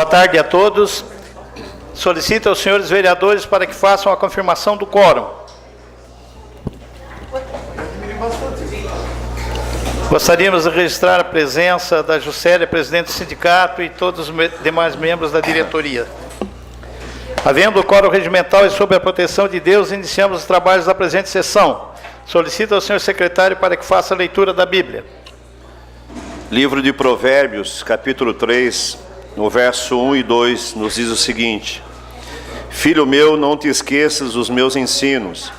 Boa tarde a todos. Solicito aos senhores vereadores para que façam a confirmação do quórum. Gostaríamos de registrar a presença da Juscelia, presidente do sindicato, e todos os demais membros da diretoria. Havendo o quórum regimental e sob a proteção de Deus, iniciamos os trabalhos da presente sessão. Solicito ao senhor secretário para que faça a leitura da Bíblia. Livro de Provérbios, capítulo 3, no verso 1 e 2, nos diz o seguinte: Filho meu, não te esqueças dos meus ensinos,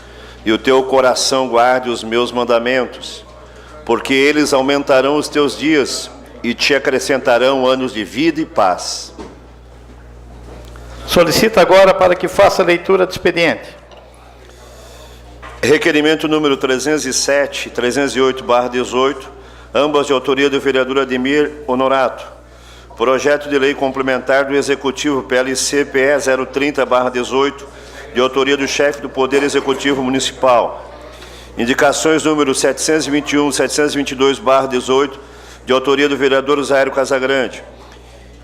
e o teu coração guarde os meus mandamentos, porque eles aumentarão os teus dias e te acrescentarão anos de vida e paz. Solicito agora para que faça a leitura do expediente. Requerimento número 307 e 308/18, ambas de autoria do vereador Ademir Honorato. Projeto de lei complementar do Executivo PLC-PE 030/18, de autoria do chefe do Poder Executivo Municipal. Indicações número 721 e 722/18, de autoria do vereador Zairo Casagrande.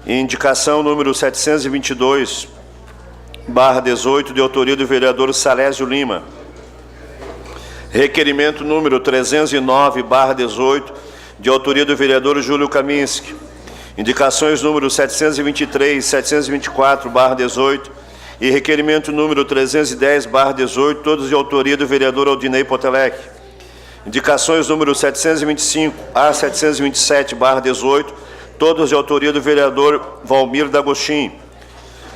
Indicação número 722/18, de autoria do vereador Salésio Lima. Requerimento número 309/18, de autoria do vereador Júlio Kaminski. Indicações número 723 e 724/18 e requerimento número 310/18, todos de autoria do vereador Aldinei Potelec. Indicações número 725 a 727/18, todos de autoria do vereador Valmir D'Agostin.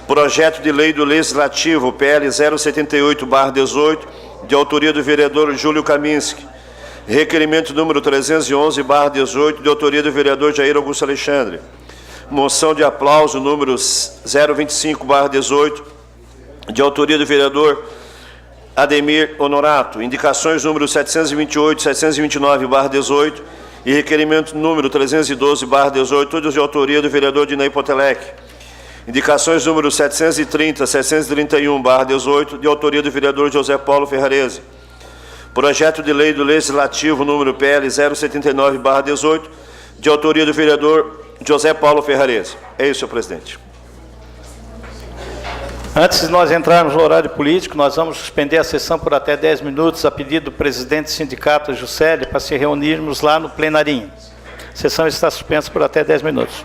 Projeto de lei do Legislativo PL 078/18, de autoria do vereador Júlio Kaminski. Requerimento número 311/18, de autoria do vereador Jair Augusto Alexandre. Moção de aplauso número 025/18, de autoria do vereador Ademir Honorato. Indicações número 728 e 729/18 e requerimento número 312/18, todos de autoria do vereador Dinei Potelec. Indicações número 730 e 731/18, de autoria do vereador José Paulo Ferrarese. Projeto de lei do Legislativo número PL 079/18, de autoria do vereador José Paulo Ferrarese. É isso, senhor presidente. Antes de nós entrarmos no horário político, nós vamos suspender a sessão por até 10 minutos, a pedido do presidente do sindicato, Juscelia, para se reunirmos lá no plenarinho. A sessão está suspensa por até 10 minutos.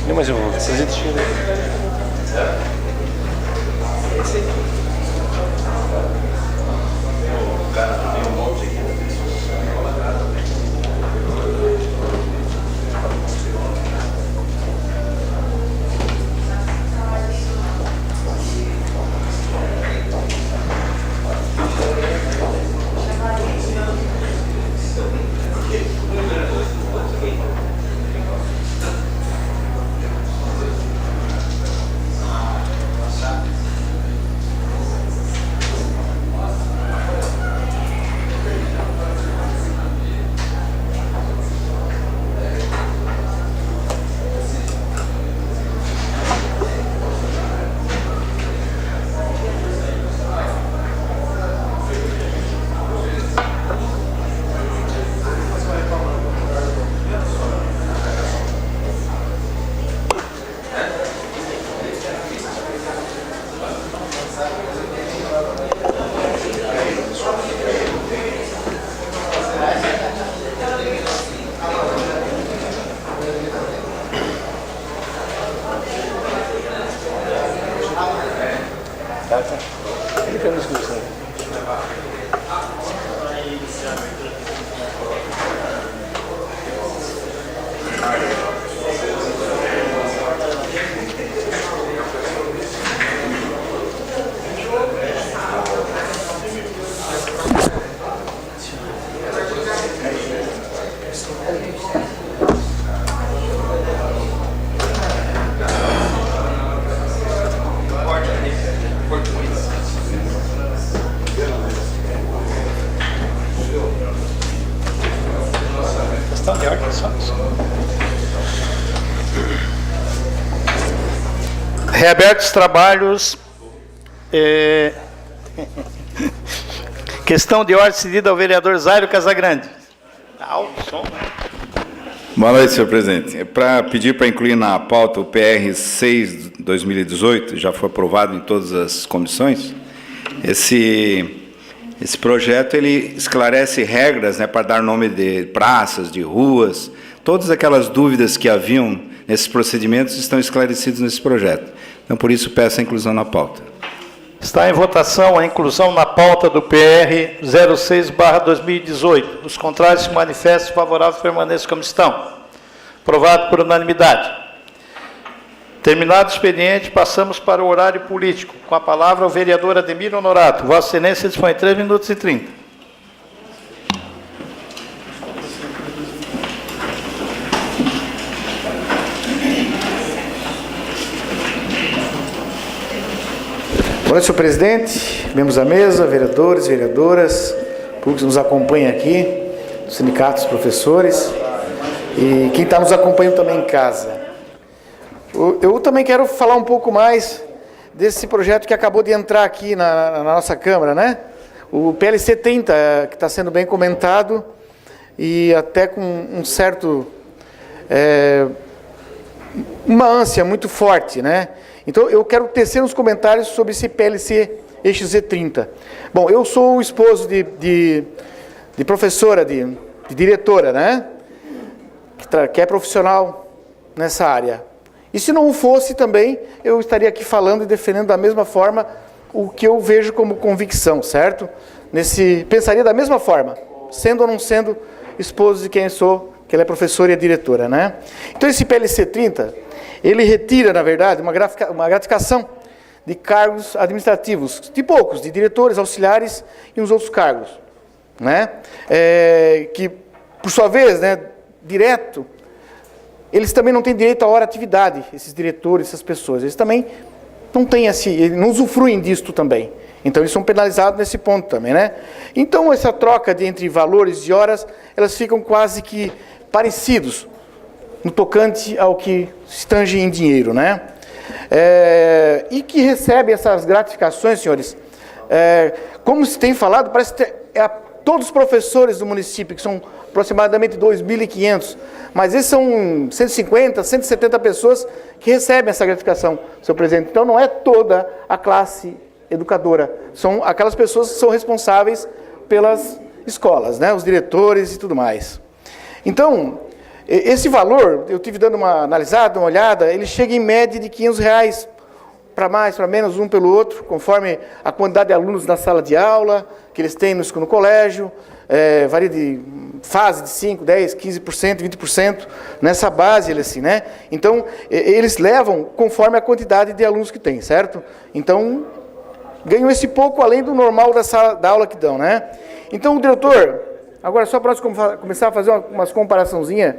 Não, mas eu vou fazer Reabertos os trabalhos. Questão de ordem cedida ao vereador Zairo Casagrande. Alto som, né? Boa noite, senhor presidente. É para pedir para incluir na pauta o PR 6/2018, já foi aprovado em todas as comissões. Esse projeto ele esclarece regras, né, para dar nome de praças, de ruas. Todas aquelas dúvidas que haviam nesses procedimentos estão esclarecidas nesse projeto. Então, por isso, peço a inclusão na pauta. Está em votação a inclusão na pauta do PR 06/2018. Os contrários se manifestam, favorável permaneça como estão. Aprovado por unanimidade. Terminado o expediente, passamos para o horário político. Com a palavra o vereador Ademir Honorato. Vossa Excelência dispõe 3 minutos e 30. Boa noite, senhor presidente, membros da mesa, vereadores, vereadoras, público que nos acompanha aqui, sindicatos, professores e quem está nos acompanhando também em casa. Eu também quero falar um pouco mais desse projeto que acabou de entrar aqui na nossa Câmara, né? O PLC 30, que está sendo bem comentado e até com um certo... uma ânsia muito forte, né? Então, eu quero tecer uns comentários sobre esse PLC EXZ 30. Bom, eu sou o esposo de professora, de diretora, né? Que é profissional nessa área. E se não fosse também, eu estaria aqui falando e defendendo da mesma forma o que eu vejo como convicção, certo? Pensaria da mesma forma, sendo ou não sendo esposo de quem sou, que ela é professora e é diretora, né? Então, esse PLC 30... ele retira, na verdade, uma gratificação de cargos administrativos, de poucos, de diretores, auxiliares e uns outros cargos, né? Que, por sua vez, né, direto, eles também não têm direito à hora atividade, esses diretores, essas pessoas. Eles também não têm eles não usufruem disto também. Então, eles são penalizados nesse ponto também, né? Então, essa troca entre valores e horas, elas ficam quase que parecidos, no tocante ao que se tange em dinheiro, né? E que recebe essas gratificações, senhores, como se tem falado, parece que a todos os professores do município, que são aproximadamente 2.500, mas esses são 150, 170 pessoas que recebem essa gratificação, senhor presidente. Então, não é toda a classe educadora, são aquelas pessoas que são responsáveis pelas escolas, né? Os diretores e tudo mais. Então, Esse valor, eu tive dando uma analisada, uma olhada, ele chega em média de R$500, para mais, para menos, um pelo outro, conforme a quantidade de alunos na sala de aula, que eles têm no colégio, varia de fase de 5%, 10%, 15%, 20%, nessa base, assim, né? Então, eles levam conforme a quantidade de alunos que tem, certo? Então, ganham esse pouco além do normal da aula que dão, né? Então, diretor, agora só para nós começar a fazer umas comparaçãozinhas,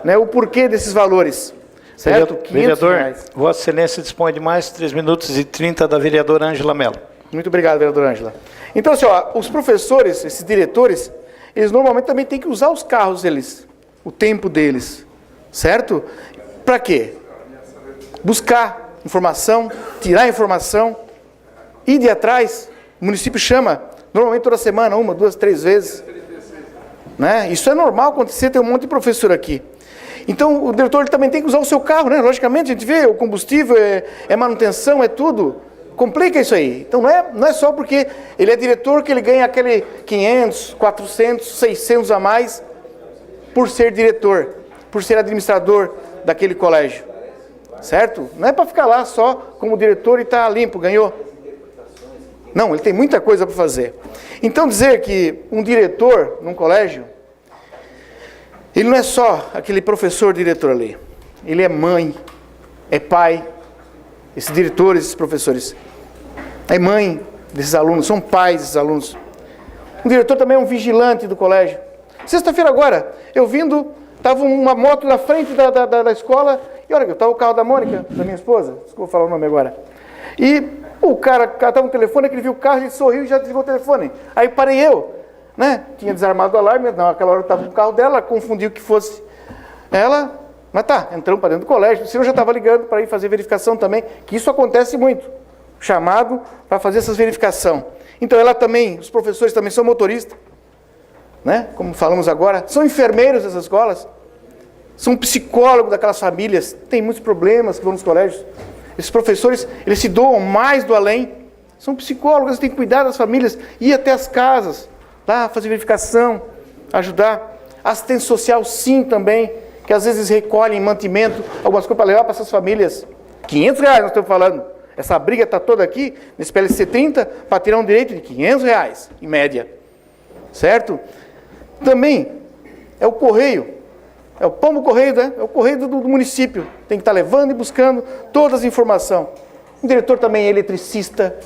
né, o porquê desses valores. Certo? Vereador, Vossa Excelência dispõe de mais 3 minutos e 30 da vereadora Ângela Mello. Muito obrigado, vereadora Ângela. Então, assim, ó, os professores, esses diretores, eles normalmente também têm que usar os carros deles, o tempo deles, certo? Para quê? Buscar informação, tirar informação, ir de atrás. O município chama, normalmente toda semana, 1, 2, 3 vezes. Né? Isso é normal acontecer, tem um monte de professor aqui. Então, o diretor ele também tem que usar o seu carro, né? Logicamente, a gente vê, o combustível, é manutenção, é tudo. Complica isso aí. Então, não é só porque ele é diretor que ele ganha aquele 500, 400, 600 a mais por ser diretor, por ser administrador daquele colégio. Certo? Não é para ficar lá só como diretor e tá limpo, ganhou. Não, ele tem muita coisa para fazer. Então, dizer que um diretor num colégio, ele não é só aquele professor diretor ali. Ele é mãe, é pai, esses diretores, esses professores. É mãe desses alunos, são pais desses alunos. O diretor também é um vigilante do colégio. Sexta-feira agora, eu vindo, estava uma moto na frente da escola, e olha, estava o carro da Mônica, da minha esposa, desculpa falar o nome agora. E o cara estava no telefone, ele viu o carro, ele sorriu e já desligou o telefone. Aí parei eu. Né? Tinha desarmado o alarme, naquela hora eu estava no carro dela, confundiu que fosse ela, mas tá, entramos para dentro do colégio, o senhor já estava ligando para ir fazer verificação também, que isso acontece muito, chamado para fazer essas verificações. Então ela também, os professores também são motoristas, né? Como falamos agora, são enfermeiros dessas escolas, são psicólogos daquelas famílias, tem muitos problemas que vão nos colégios, esses professores, eles se doam mais do além, são psicólogos, eles têm que cuidar das famílias, ir até as casas, lá, fazer verificação, ajudar. Assistência social, sim, também, que às vezes recolhem mantimento, algumas coisas para levar para essas famílias. R$500 nós estamos falando. Essa briga está toda aqui, nesse PLC 30, para tirar um direito de R$500, em média. Certo? Também, é o correio. É o pombo correio, né? É o correio do município. Tem que estar levando e buscando todas as informações. O diretor também é eletricista,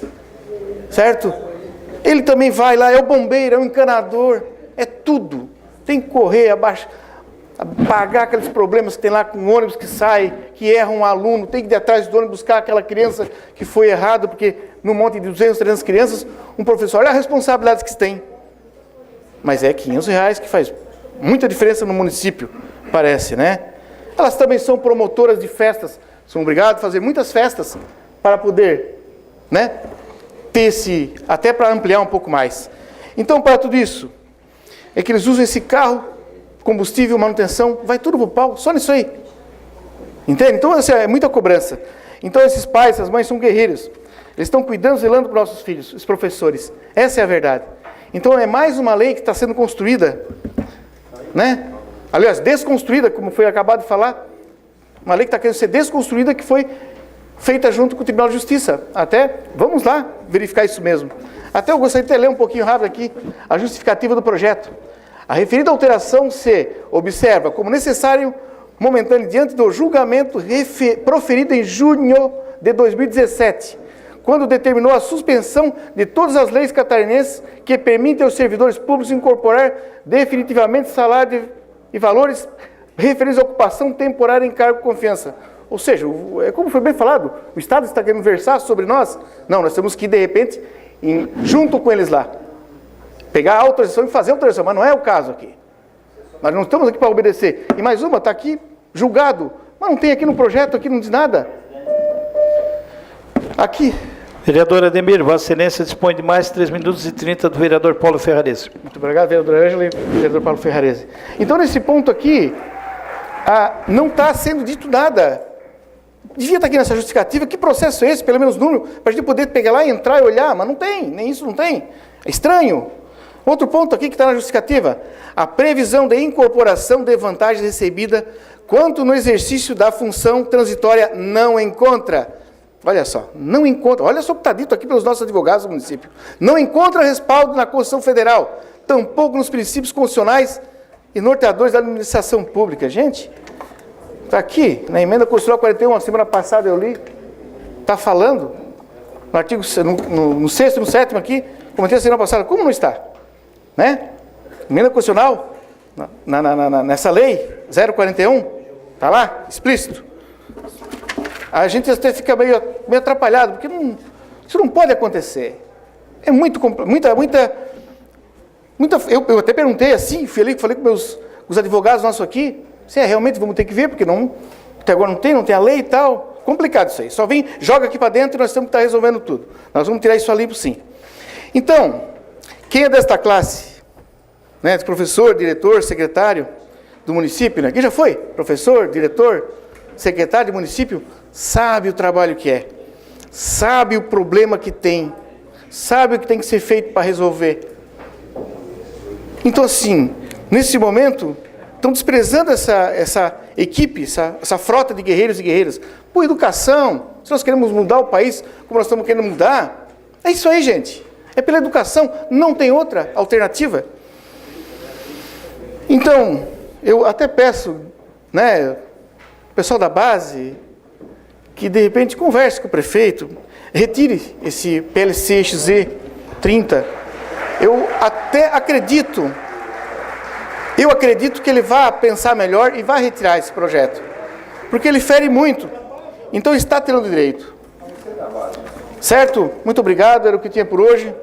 certo? Ele também vai lá, é o bombeiro, é o encanador, é tudo. Tem que correr, apagar aqueles problemas que tem lá com o ônibus que sai, que erra um aluno, tem que ir atrás do ônibus buscar aquela criança que foi errada, porque num monte de 200, 300 crianças, um professor, olha a responsabilidade que se tem. Mas é R$500 que faz muita diferença no município, parece, né? Elas também são promotoras de festas, são obrigadas a fazer muitas festas para poder, né? Ter até para ampliar um pouco mais. Então, para tudo isso, é que eles usam esse carro, combustível, manutenção, vai tudo pro pau, só nisso aí. Entende? Então, assim, é muita cobrança. Então, esses pais, essas mães são guerreiros. Eles estão cuidando, zelando para os nossos filhos, os professores. Essa é a verdade. Então, é mais uma lei que está sendo construída, né? Aliás, desconstruída, como foi acabado de falar. Uma lei que está querendo ser desconstruída, que foi feita junto com o Tribunal de Justiça. Até, vamos lá verificar isso mesmo. Até eu gostaria de ler um pouquinho rápido aqui a justificativa do projeto. A referida alteração se observa como necessário momentâneo diante do julgamento proferido em junho de 2017, quando determinou a suspensão de todas as leis catarinenses que permitem aos servidores públicos incorporar definitivamente salário e valores referidos à ocupação temporária em cargo de confiança. Ou seja, como foi bem falado, o Estado está querendo versar sobre nós? Não, nós temos que ir, de repente, junto com eles lá, pegar a autorização e fazer a autorização, mas não é o caso aqui. Nós não estamos aqui para obedecer. E mais uma, está aqui julgado, mas não tem aqui no projeto, aqui não diz nada. Aqui. Vereador Ademir, Vossa Excelência dispõe de mais 3 minutos e 30 do vereador Paulo Ferrarese. Muito obrigado, vereador Ângela e vereador Paulo Ferrarese. Então, nesse ponto aqui, não está sendo dito nada. Devia estar aqui nessa justificativa. Que processo é esse? Pelo menos número, para a gente poder pegar lá, entrar e olhar, mas não tem, nem isso não tem. É estranho. Outro ponto aqui que está na justificativa, a previsão de incorporação de vantagem recebida quanto no exercício da função transitória não encontra. Olha só, não encontra, olha só o que está dito aqui pelos nossos advogados do município. Não encontra respaldo na Constituição Federal, tampouco nos princípios constitucionais e norteadores da administração pública. Gente, está aqui, na emenda constitucional 41, a semana passada eu li, está falando, no artigo, no 6º e no 7º aqui, comentei a semana passada, como não está? Né? Emenda constitucional, nessa lei 041, está lá, explícito. A gente até fica meio atrapalhado, porque isso não pode acontecer. É muita eu até perguntei assim, falei com os advogados nossos aqui, se realmente vamos ter que ver, porque até agora não tem a lei e tal. Complicado isso aí. Só vem, joga aqui para dentro e nós temos que estar resolvendo tudo. Nós vamos tirar isso a limpo, sim. Então, quem é desta classe, né, professor, diretor, secretário do município, né? Quem já foi? Professor, diretor, secretário de município, sabe o trabalho que é, sabe o problema que tem, sabe o que tem que ser feito para resolver. Então, assim, nesse momento, estão desprezando essa equipe, essa frota de guerreiros e guerreiras. Por educação, se nós queremos mudar o país como nós estamos querendo mudar, é isso aí, gente. É pela educação, não tem outra alternativa. Então, eu até peço, né, o pessoal da base, que de repente converse com o prefeito, retire esse PLC XZ 30. Eu acredito que ele vá pensar melhor e vá retirar esse projeto, porque ele fere muito, então está tendo direito. Certo? Muito obrigado, era o que tinha por hoje.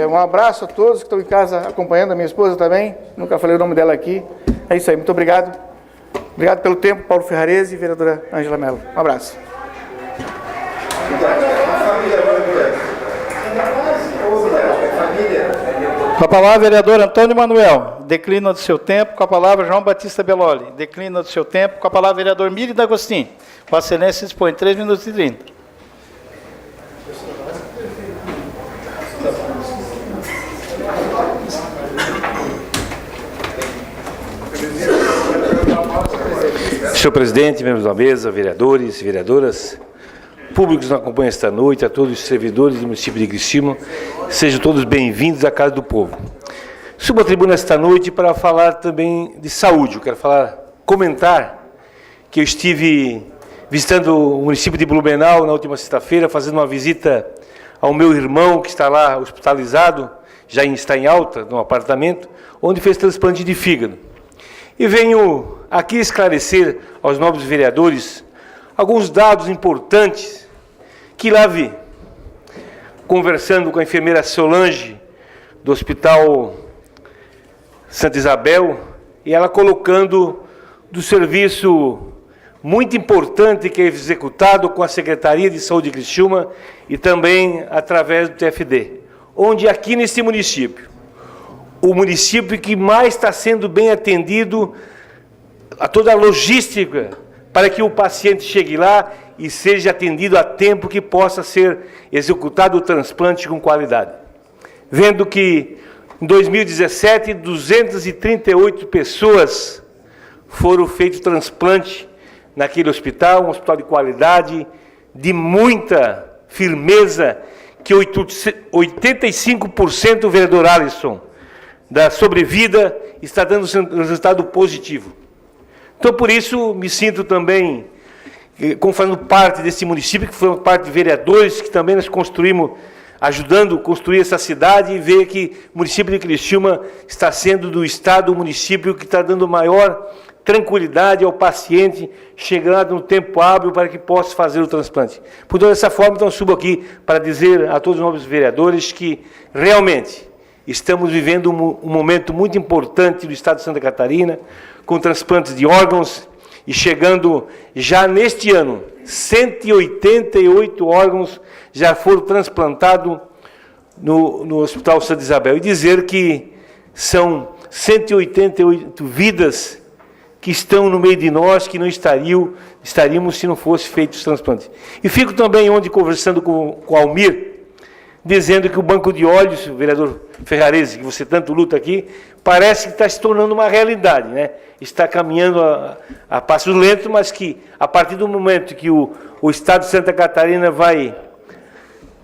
Um abraço a todos que estão em casa acompanhando, a minha esposa também, nunca falei o nome dela aqui. É isso aí, muito obrigado. Obrigado pelo tempo, Paulo Ferrarese e vereadora Ângela Mello. Um abraço. Com a palavra, vereador Antônio Manuel. Declina do seu tempo. Com a palavra, João Batista Belloli. Declina do seu tempo. Com a palavra, vereador Miri D'Agostin. Vossa Excelência dispõe 3 minutos e 30. Senhor presidente, membros da mesa, vereadores e vereadoras, públicos que nos acompanham esta noite, a todos os servidores do município de Criciúma, sejam todos bem-vindos à Casa do Povo. Subo à tribuna esta noite para falar também de saúde. Eu quero comentar que eu estive visitando o município de Blumenau na última sexta-feira, fazendo uma visita ao meu irmão que está lá hospitalizado, já está em alta, num apartamento, onde fez transplante de fígado. E venho aqui esclarecer aos nobres vereadores alguns dados importantes que lá vi, conversando com a enfermeira Solange, do Hospital Santa Isabel, e ela colocando do serviço muito importante que é executado com a Secretaria de Saúde de Criciúma e também através do TFD, onde aqui nesse município, o município que mais está sendo bem atendido a toda a logística para que o paciente chegue lá e seja atendido a tempo que possa ser executado o transplante com qualidade. Vendo que em 2017, 238 pessoas foram feitos transplante naquele hospital, um hospital de qualidade, de muita firmeza, que 85%, vereador Alisson, da sobrevida está dando um resultado positivo. Então, por isso, me sinto também, como fazendo parte desse município, que foi parte de vereadores, que também nós construímos, ajudando a construir essa cidade, e ver que o município de Criciúma está sendo do estado o município que está dando maior tranquilidade ao paciente, chegando no tempo hábil para que possa fazer o transplante. Por toda essa forma, então, subo aqui para dizer a todos os novos vereadores que, realmente, estamos vivendo um momento muito importante do estado de Santa Catarina, com transplantes de órgãos, e chegando já neste ano, 188 órgãos já foram transplantados no Hospital Santa Isabel. E dizer que são 188 vidas que estão no meio de nós, que não estaríamos se não fosse feito os transplantes. E fico também conversando com o Almir, dizendo que o banco de óleos, o vereador Ferrarese, que você tanto luta aqui, parece que está se tornando uma realidade, né? Está caminhando a passos lentos, mas que, a partir do momento que o Estado de Santa Catarina vai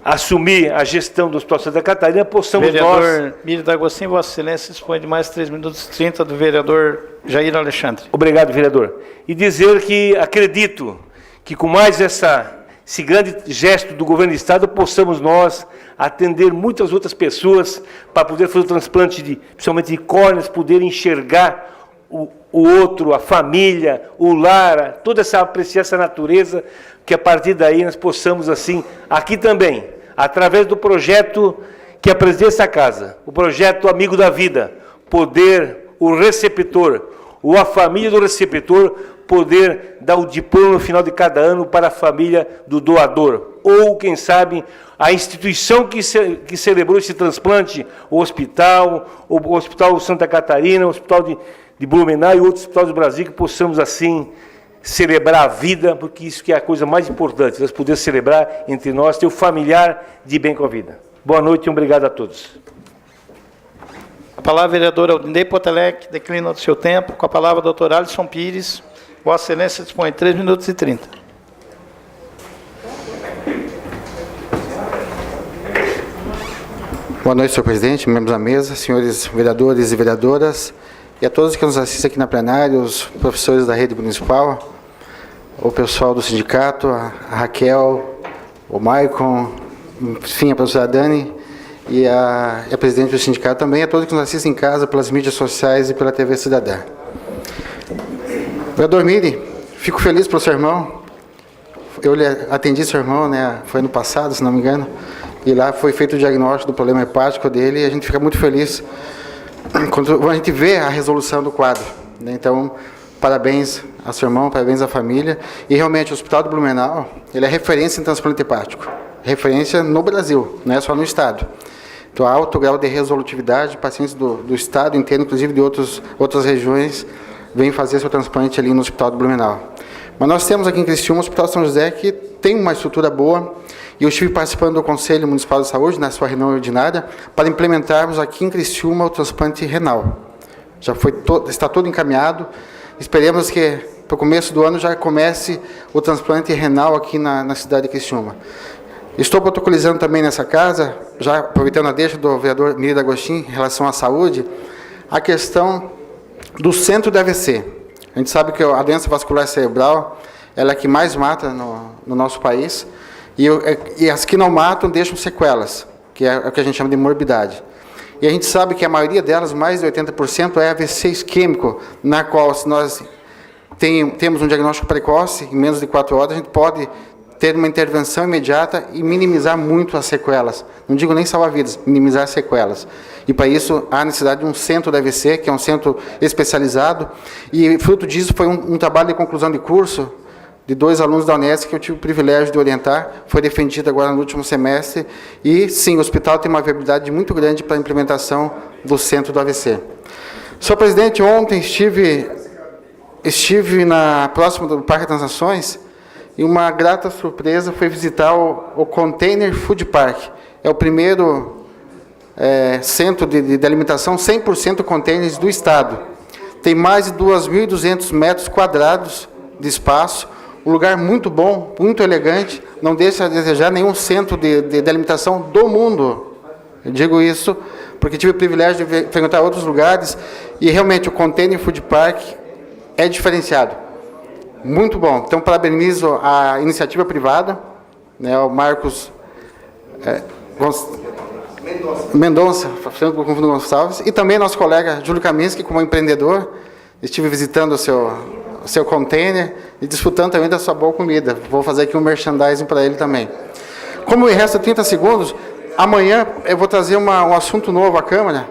assumir a gestão do Hospital Santa Catarina, possamos Vereador Mírio D'Agostinho, Vossa Excelência dispõe de mais 3 minutos e 30 do vereador Jair Alexandre. Obrigado, vereador. E dizer que acredito que com mais esse grande gesto do governo do Estado, possamos nós atender muitas outras pessoas para poder fazer o transplante, principalmente de córneas, poder enxergar o outro, a família, o lar, toda apreciar essa natureza, que a partir daí nós possamos, assim, aqui também, através do projeto que apresentei essa casa, o projeto Amigo da Vida, poder, o receptor, ou a família do receptor, poder dar o diploma no final de cada ano para a família do doador. Ou, quem sabe, a instituição que celebrou esse transplante, o Hospital Santa Catarina, o Hospital de Blumenau e outros hospitais do Brasil, que possamos, assim, celebrar a vida, porque isso que é a coisa mais importante, nós podermos celebrar entre nós, ter o familiar de bem com a vida. Boa noite e obrigado a todos. A palavra, vereador Aldinei Potelec, declina do seu tempo. Com a palavra, doutor Alisson Pires. Vossa Excelência dispõe de 3 minutos e 30. Boa noite, senhor presidente, membros da mesa, senhores vereadores e vereadoras, e a todos que nos assistem aqui na plenária, os professores da rede municipal, o pessoal do sindicato, a Raquel, o Maicon, enfim, a professora Dani e a presidente do sindicato também, a todos que nos assistem em casa, pelas mídias sociais e pela TV Cidadã. Vereador Miri, fico feliz pelo seu irmão. Eu lhe atendi seu irmão, né? Foi ano passado, se não me engano, e lá foi feito o diagnóstico do problema hepático dele, e a gente fica muito feliz quando a gente vê a resolução do quadro, né? Então, parabéns ao seu irmão, parabéns à família. E realmente o Hospital do Blumenau, ele é referência em transplante hepático, referência no Brasil, não é só no estado. Então, há alto grau de resolutividade, pacientes do estado inteiro, inclusive de outras regiões, vêm fazer seu transplante ali no Hospital do Blumenau. Mas nós temos aqui em Criciúma o Hospital São José, que tem uma estrutura boa, e eu estive participando do Conselho Municipal de Saúde, na sua reunião ordinária, para implementarmos aqui em Criciúma o transplante renal. Já está todo encaminhado, esperemos que para o começo do ano já comece o transplante renal aqui na cidade de Criciúma. Estou protocolizando também nessa casa, já aproveitando a deixa do vereador Mírio D'Agostinho em relação à saúde, a questão do centro do AVC. A gente sabe que a doença vascular cerebral ela é a que mais mata no nosso país, e as que não matam deixam sequelas, que é o que a gente chama de morbidade. E a gente sabe que a maioria delas, mais de 80%, é AVC isquêmico, na qual, se nós temos um diagnóstico precoce, em menos de 4 horas, a gente pode ter uma intervenção imediata e minimizar muito as sequelas. Não digo nem salvar vidas, minimizar as sequelas. E para isso há necessidade de um centro da AVC, que é um centro especializado, e fruto disso foi um trabalho de conclusão de curso de 2 alunos da Unesco que eu tive o privilégio de orientar, foi defendido agora no último semestre, e sim, o hospital tem uma viabilidade muito grande para a implementação do centro do AVC. Senhor presidente, ontem estive próximo do Parque das Nações, e uma grata surpresa foi visitar o Container Food Park. É o primeiro centro de alimentação 100% containers do estado. Tem mais de 2.200 metros quadrados de espaço, um lugar muito bom, muito elegante, não deixa a desejar nenhum centro de alimentação do mundo. Eu digo isso porque tive o privilégio de frequentar outros lugares, e realmente o Container Food Park é diferenciado. Muito bom. Então, parabenizo a iniciativa privada, né, o Marcos Mendonça, Gonçalves, e também nosso colega Júlio Kaminski, como empreendedor. Estive visitando o seu container e desfrutando também da sua boa comida. Vou fazer aqui um merchandising para ele também. Como me resta 30 segundos, amanhã eu vou trazer um assunto novo à Câmara.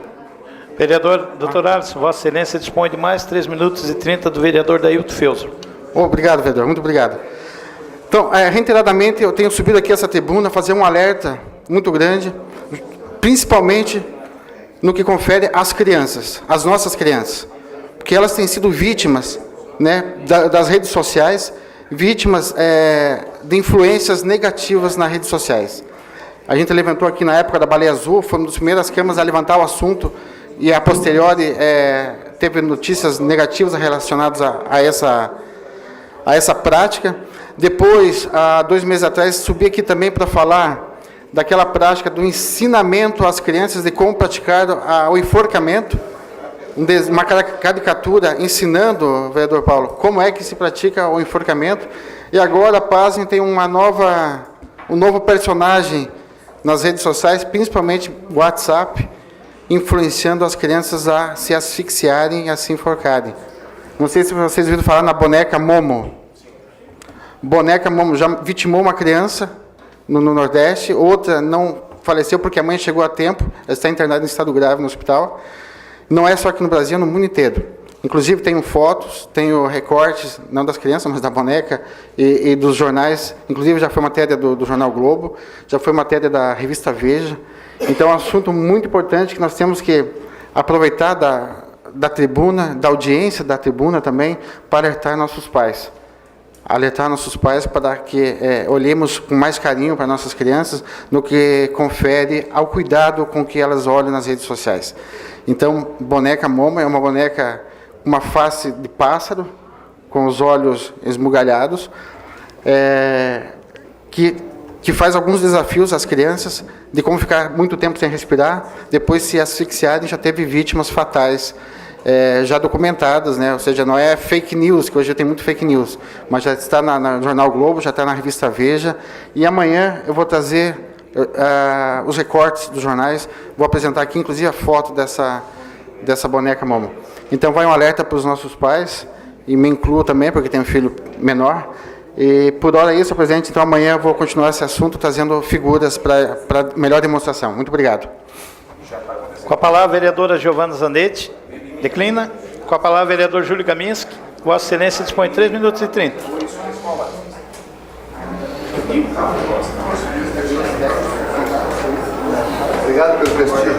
Vereador, doutor Alisson, Vossa Excelência dispõe de mais 3 minutos e 30 do vereador Dailton Feuser. Obrigado, vereador, muito obrigado. Então, reiteradamente, eu tenho subido aqui essa tribuna, fazer um alerta muito grande, principalmente no que confere às crianças, às nossas crianças, porque elas têm sido vítimas, né, das redes sociais, vítimas de influências negativas nas redes sociais. A gente levantou aqui na época da Baleia Azul, foi uma das primeiras câmaras a levantar o assunto e, a posteriori, teve notícias negativas relacionadas a essa prática. Depois, há 2 meses atrás, subi aqui também para falar daquela prática do ensinamento às crianças de como praticar o enforcamento, uma caricatura ensinando, vereador Paulo, como é que se pratica o enforcamento. E agora, pasmem, tem um novo personagem nas redes sociais, principalmente o WhatsApp, influenciando as crianças a se asfixiarem e a se enforcarem. Não sei se vocês ouviram falar na boneca Momo. Boneca Momo já vitimou uma criança no Nordeste, outra não faleceu porque a mãe chegou a tempo, ela está internada em estado grave no hospital. Não é só aqui no Brasil, no mundo inteiro. Inclusive tenho fotos, tenho recortes, não das crianças, mas da boneca e dos jornais. Inclusive já foi matéria do Jornal Globo, já foi matéria da revista Veja. Então é um assunto muito importante que nós temos que aproveitar da tribuna, da audiência da tribuna também, para alertar nossos pais. Alertar nossos pais para que olhemos com mais carinho para nossas crianças no que confere ao cuidado com que elas olham nas redes sociais. Então, boneca Momo é uma boneca, uma face de pássaro, com os olhos esbugalhados, que faz alguns desafios às crianças, de como ficar muito tempo sem respirar, depois se asfixiarem. Já teve vítimas fatais, já documentadas, né? Ou seja, não é fake news, que hoje tem muito fake news, mas já está no Jornal Globo, já está na revista Veja, e amanhã eu vou trazer os recortes dos jornais, vou apresentar aqui, inclusive, a foto dessa boneca Momo. Então, vai um alerta para os nossos pais, e me incluo também, porque tenho um filho menor, e por hora é isso, presidente. Então, amanhã eu vou continuar esse assunto, trazendo figuras para melhor demonstração. Muito obrigado. Com a palavra, a vereadora Giovana Zanetti. Declina. Com a palavra, o vereador Júlio Kaminski. Vossa Excelência dispõe 3 minutos e 30. Obrigado pelo prestígio.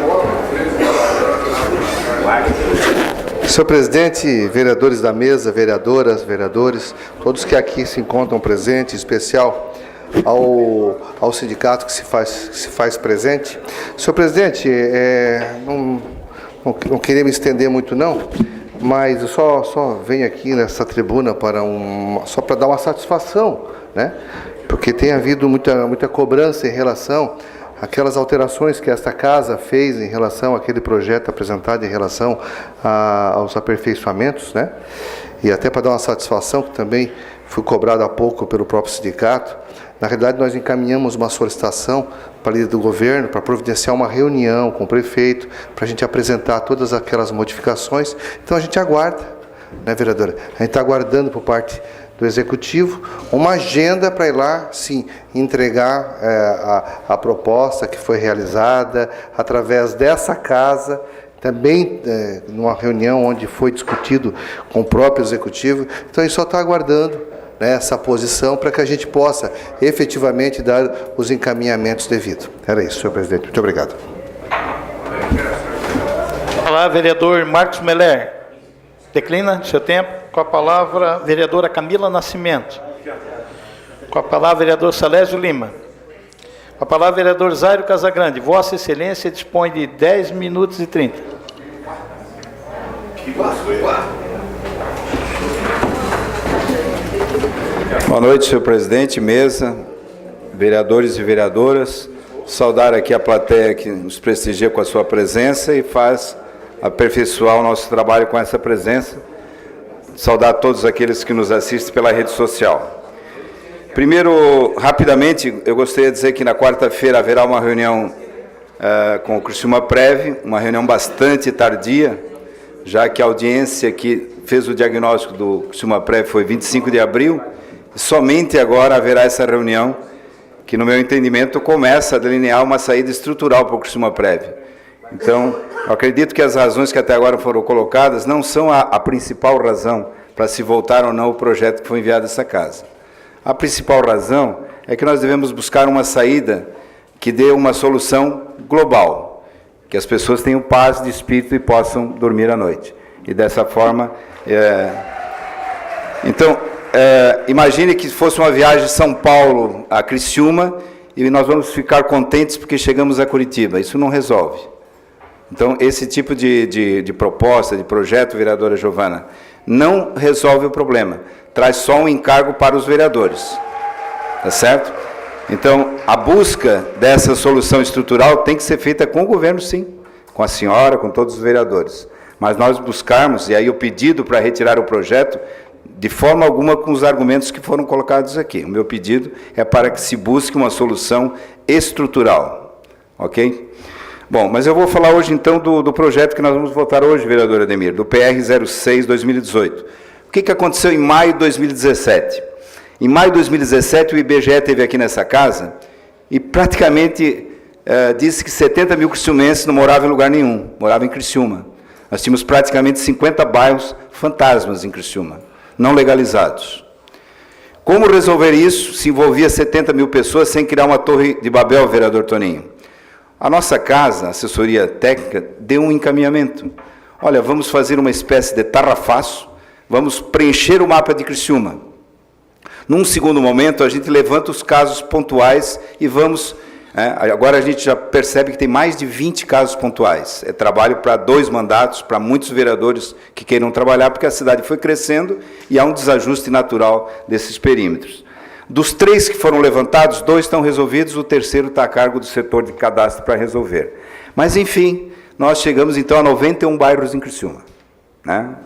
Senhor presidente, vereadores da mesa, vereadoras, vereadores, todos que aqui se encontram presentes, em especial ao sindicato que se faz presente. Senhor presidente, não queria me estender muito não, mas eu só venho aqui nessa tribuna só para dar uma satisfação, né? Porque tem havido muita cobrança em relação àquelas alterações que esta casa fez em relação àquele projeto apresentado em relação aos aperfeiçoamentos, né? E até para dar uma satisfação, que também fui cobrado há pouco pelo próprio sindicato. Na realidade, nós encaminhamos uma solicitação para a líder do governo para providenciar uma reunião com o prefeito, para a gente apresentar todas aquelas modificações. Então, a gente aguarda, né, vereadora? A gente está aguardando por parte do Executivo uma agenda para ir lá, sim, entregar a proposta que foi realizada através dessa casa, também numa reunião onde foi discutido com o próprio Executivo. Então, a gente só está aguardando, né, essa posição para que a gente possa efetivamente dar os encaminhamentos devidos. Era isso, senhor presidente. Muito obrigado. Olá, vereador Marcos Meller. Declina seu tempo. Com a palavra, vereadora Camila Nascimento. Com a palavra, vereador Salésio Lima. Com a palavra, vereador Zairo Casagrande. Vossa Excelência dispõe de 10 minutos e 30. Boa noite, senhor presidente, mesa, vereadores e vereadoras. Saudar aqui a plateia que nos prestigia com a sua presença e faz aperfeiçoar o nosso trabalho com essa presença. Saudar todos aqueles que nos assistem pela rede social. Primeiro, rapidamente, eu gostaria de dizer que na quarta-feira haverá uma reunião com o Criciúma Prev, uma reunião bastante tardia, já que a audiência que fez o diagnóstico do Criciúma Prev foi 25 de abril, e somente agora haverá essa reunião, que no meu entendimento começa a delinear uma saída estrutural para o Criciúma Prev. Então, eu acredito que as razões que até agora foram colocadas não são a principal razão para se voltar ou não o projeto que foi enviado a essa casa. A principal razão é que nós devemos buscar uma saída que dê uma solução global, que as pessoas tenham paz de espírito e possam dormir à noite. E dessa forma, imagine que fosse uma viagem de São Paulo a Criciúma e nós vamos ficar contentes porque chegamos a Curitiba. Isso não resolve. Então, esse tipo de proposta, de projeto, vereadora Giovana, não resolve o problema. Traz só um encargo para os vereadores. Tá certo? Então, a busca dessa solução estrutural tem que ser feita com o governo, sim. Com a senhora, com todos os vereadores. Mas nós buscarmos, e aí o pedido para retirar o projeto, de forma alguma com os argumentos que foram colocados aqui. O meu pedido é para que se busque uma solução estrutural. Ok? Bom, mas eu vou falar hoje, então, do projeto que nós vamos votar hoje, vereador Ademir, do PR 06-2018. O que aconteceu em maio de 2017? Em maio de 2017, o IBGE esteve aqui nessa casa e praticamente disse que 70 mil criciumenses não moravam em lugar nenhum, moravam em Criciúma. Nós tínhamos praticamente 50 bairros fantasmas em Criciúma, não legalizados. Como resolver isso? Se envolvia 70 mil pessoas sem criar uma torre de Babel, vereador Toninho. A nossa casa, a assessoria técnica, deu um encaminhamento. Olha, vamos fazer uma espécie de tarrafaço, vamos preencher o mapa de Criciúma. Num segundo momento, a gente levanta os casos pontuais e vamos... agora a gente já percebe que tem mais de 20 casos pontuais. É trabalho para 2 mandatos, para muitos vereadores que queiram trabalhar, porque a cidade foi crescendo e há um desajuste natural desses perímetros. Dos 3 que foram levantados, 2 estão resolvidos, o terceiro está a cargo do setor de cadastro para resolver. Mas, enfim, nós chegamos então a 91 bairros em Criciúma,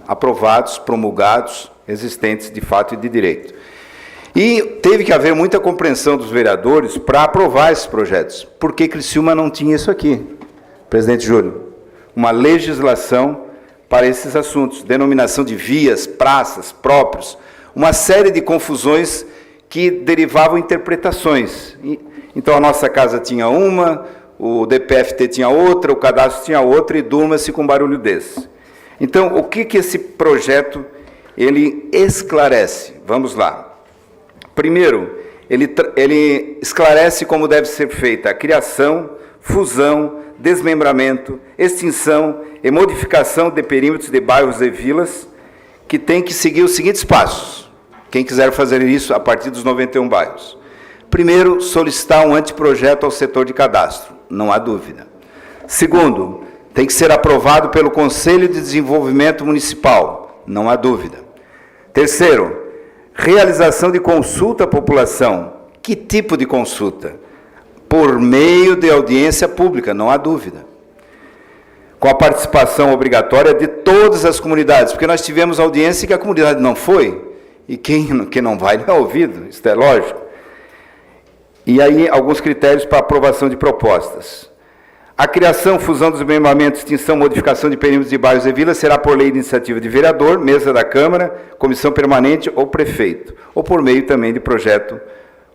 aprovados, promulgados, existentes de fato e de direito. E teve que haver muita compreensão dos vereadores para aprovar esses projetos, porque Criciúma não tinha isso aqui, presidente Júlio, uma legislação para esses assuntos, denominação de vias, praças, próprios, uma série de confusões que derivavam interpretações. Então, a nossa casa tinha uma, o DPFT tinha outra, o cadastro tinha outra, e durma-se com um barulho desse. Então, o que esse projeto ele esclarece? Vamos lá. Primeiro, ele esclarece como deve ser feita a criação, fusão, desmembramento, extinção e modificação de perímetros de bairros e vilas, que tem que seguir os seguintes passos. Quem quiser fazer isso a partir dos 91 bairros. Primeiro, solicitar um anteprojeto ao setor de cadastro, não há dúvida. Segundo, tem que ser aprovado pelo Conselho de Desenvolvimento Municipal, não há dúvida. Terceiro, realização de consulta à população. Que tipo de consulta? Por meio de audiência pública, não há dúvida. Com a participação obrigatória de todas as comunidades, porque nós tivemos audiência que a comunidade não foi, e quem não vai não é ouvido, isso é lógico. E aí, alguns critérios para aprovação de propostas. A criação, fusão, desmembramento, extinção, modificação de perímetros de bairros e vilas será por lei de iniciativa de vereador, mesa da Câmara, comissão permanente ou prefeito, ou por meio também de projeto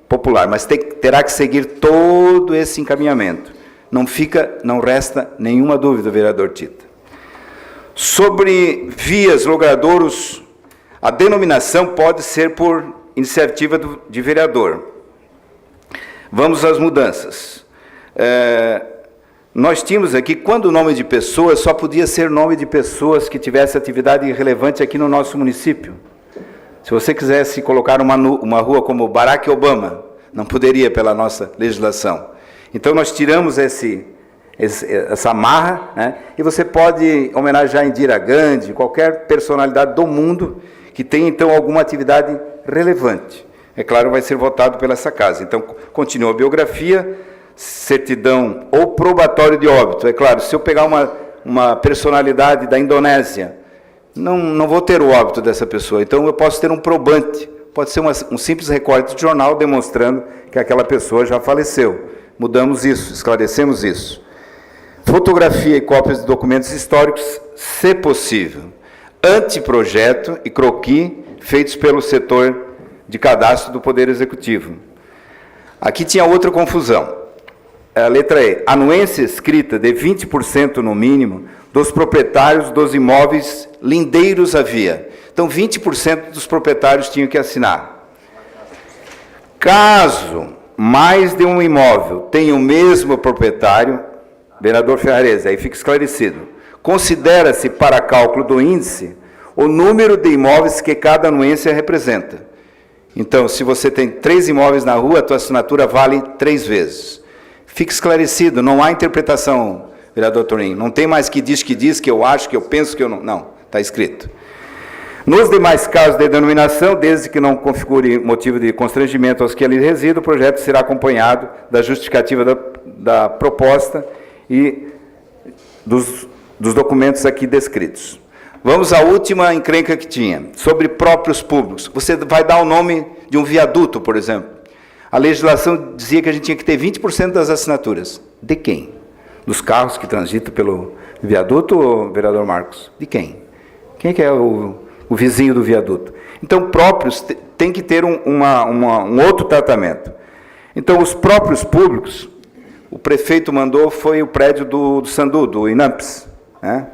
popular, mas terá que seguir todo esse encaminhamento. Não resta nenhuma dúvida, vereador Tita. Sobre vias, logradouros, a denominação pode ser por iniciativa de vereador. Vamos às mudanças. Nós tínhamos aqui, quando o nome de pessoas, só podia ser nome de pessoas que tivessem atividade relevante aqui no nosso município. Se você quisesse colocar uma rua como Barack Obama, não poderia pela nossa legislação. Então, nós tiramos essa amarra, e você pode homenagear Indira Gandhi, qualquer personalidade do mundo que tenha, então, alguma atividade relevante. É claro, vai ser votado pela essa casa. Então, continua a biografia, certidão ou probatório de óbito. É claro, se eu pegar uma personalidade da Indonésia, não vou ter o óbito dessa pessoa. Então, eu posso ter um probante. Pode ser um simples recorte de jornal demonstrando que aquela pessoa já faleceu. Mudamos isso, esclarecemos isso. Fotografia e cópias de documentos históricos, se possível. Anteprojeto e croquis feitos pelo setor de cadastro do Poder Executivo. Aqui tinha outra confusão. A letra E. Anuência escrita de 20% no mínimo dos proprietários dos imóveis lindeiros à via. Então, 20% dos proprietários tinham que assinar. Caso mais de um imóvel tenha o mesmo proprietário, vereador Ferrarese, aí fica esclarecido, considera-se para cálculo do índice o número de imóveis que cada anuência representa. Então, se você tem 3 imóveis na rua, a tua assinatura vale 3 vezes. Fique esclarecido, não há interpretação, vereador Toninho. Não tem mais que diz, que eu acho, que eu penso, que eu não. Não, está escrito. Nos demais casos de denominação, desde que não configure motivo de constrangimento aos que ali residam, o projeto será acompanhado da justificativa da proposta e dos documentos aqui descritos. Vamos à última encrenca que tinha, sobre próprios públicos. Você vai dar o nome de um viaduto, por exemplo. A legislação dizia que a gente tinha que ter 20% das assinaturas. De quem? Dos carros que transitam pelo viaduto, vereador Marcos? De quem? Quem que é o vizinho do viaduto? Então, próprios tem que ter um outro tratamento. Então, os próprios públicos, o prefeito mandou, foi o prédio do Sandu, do INAMPS, né?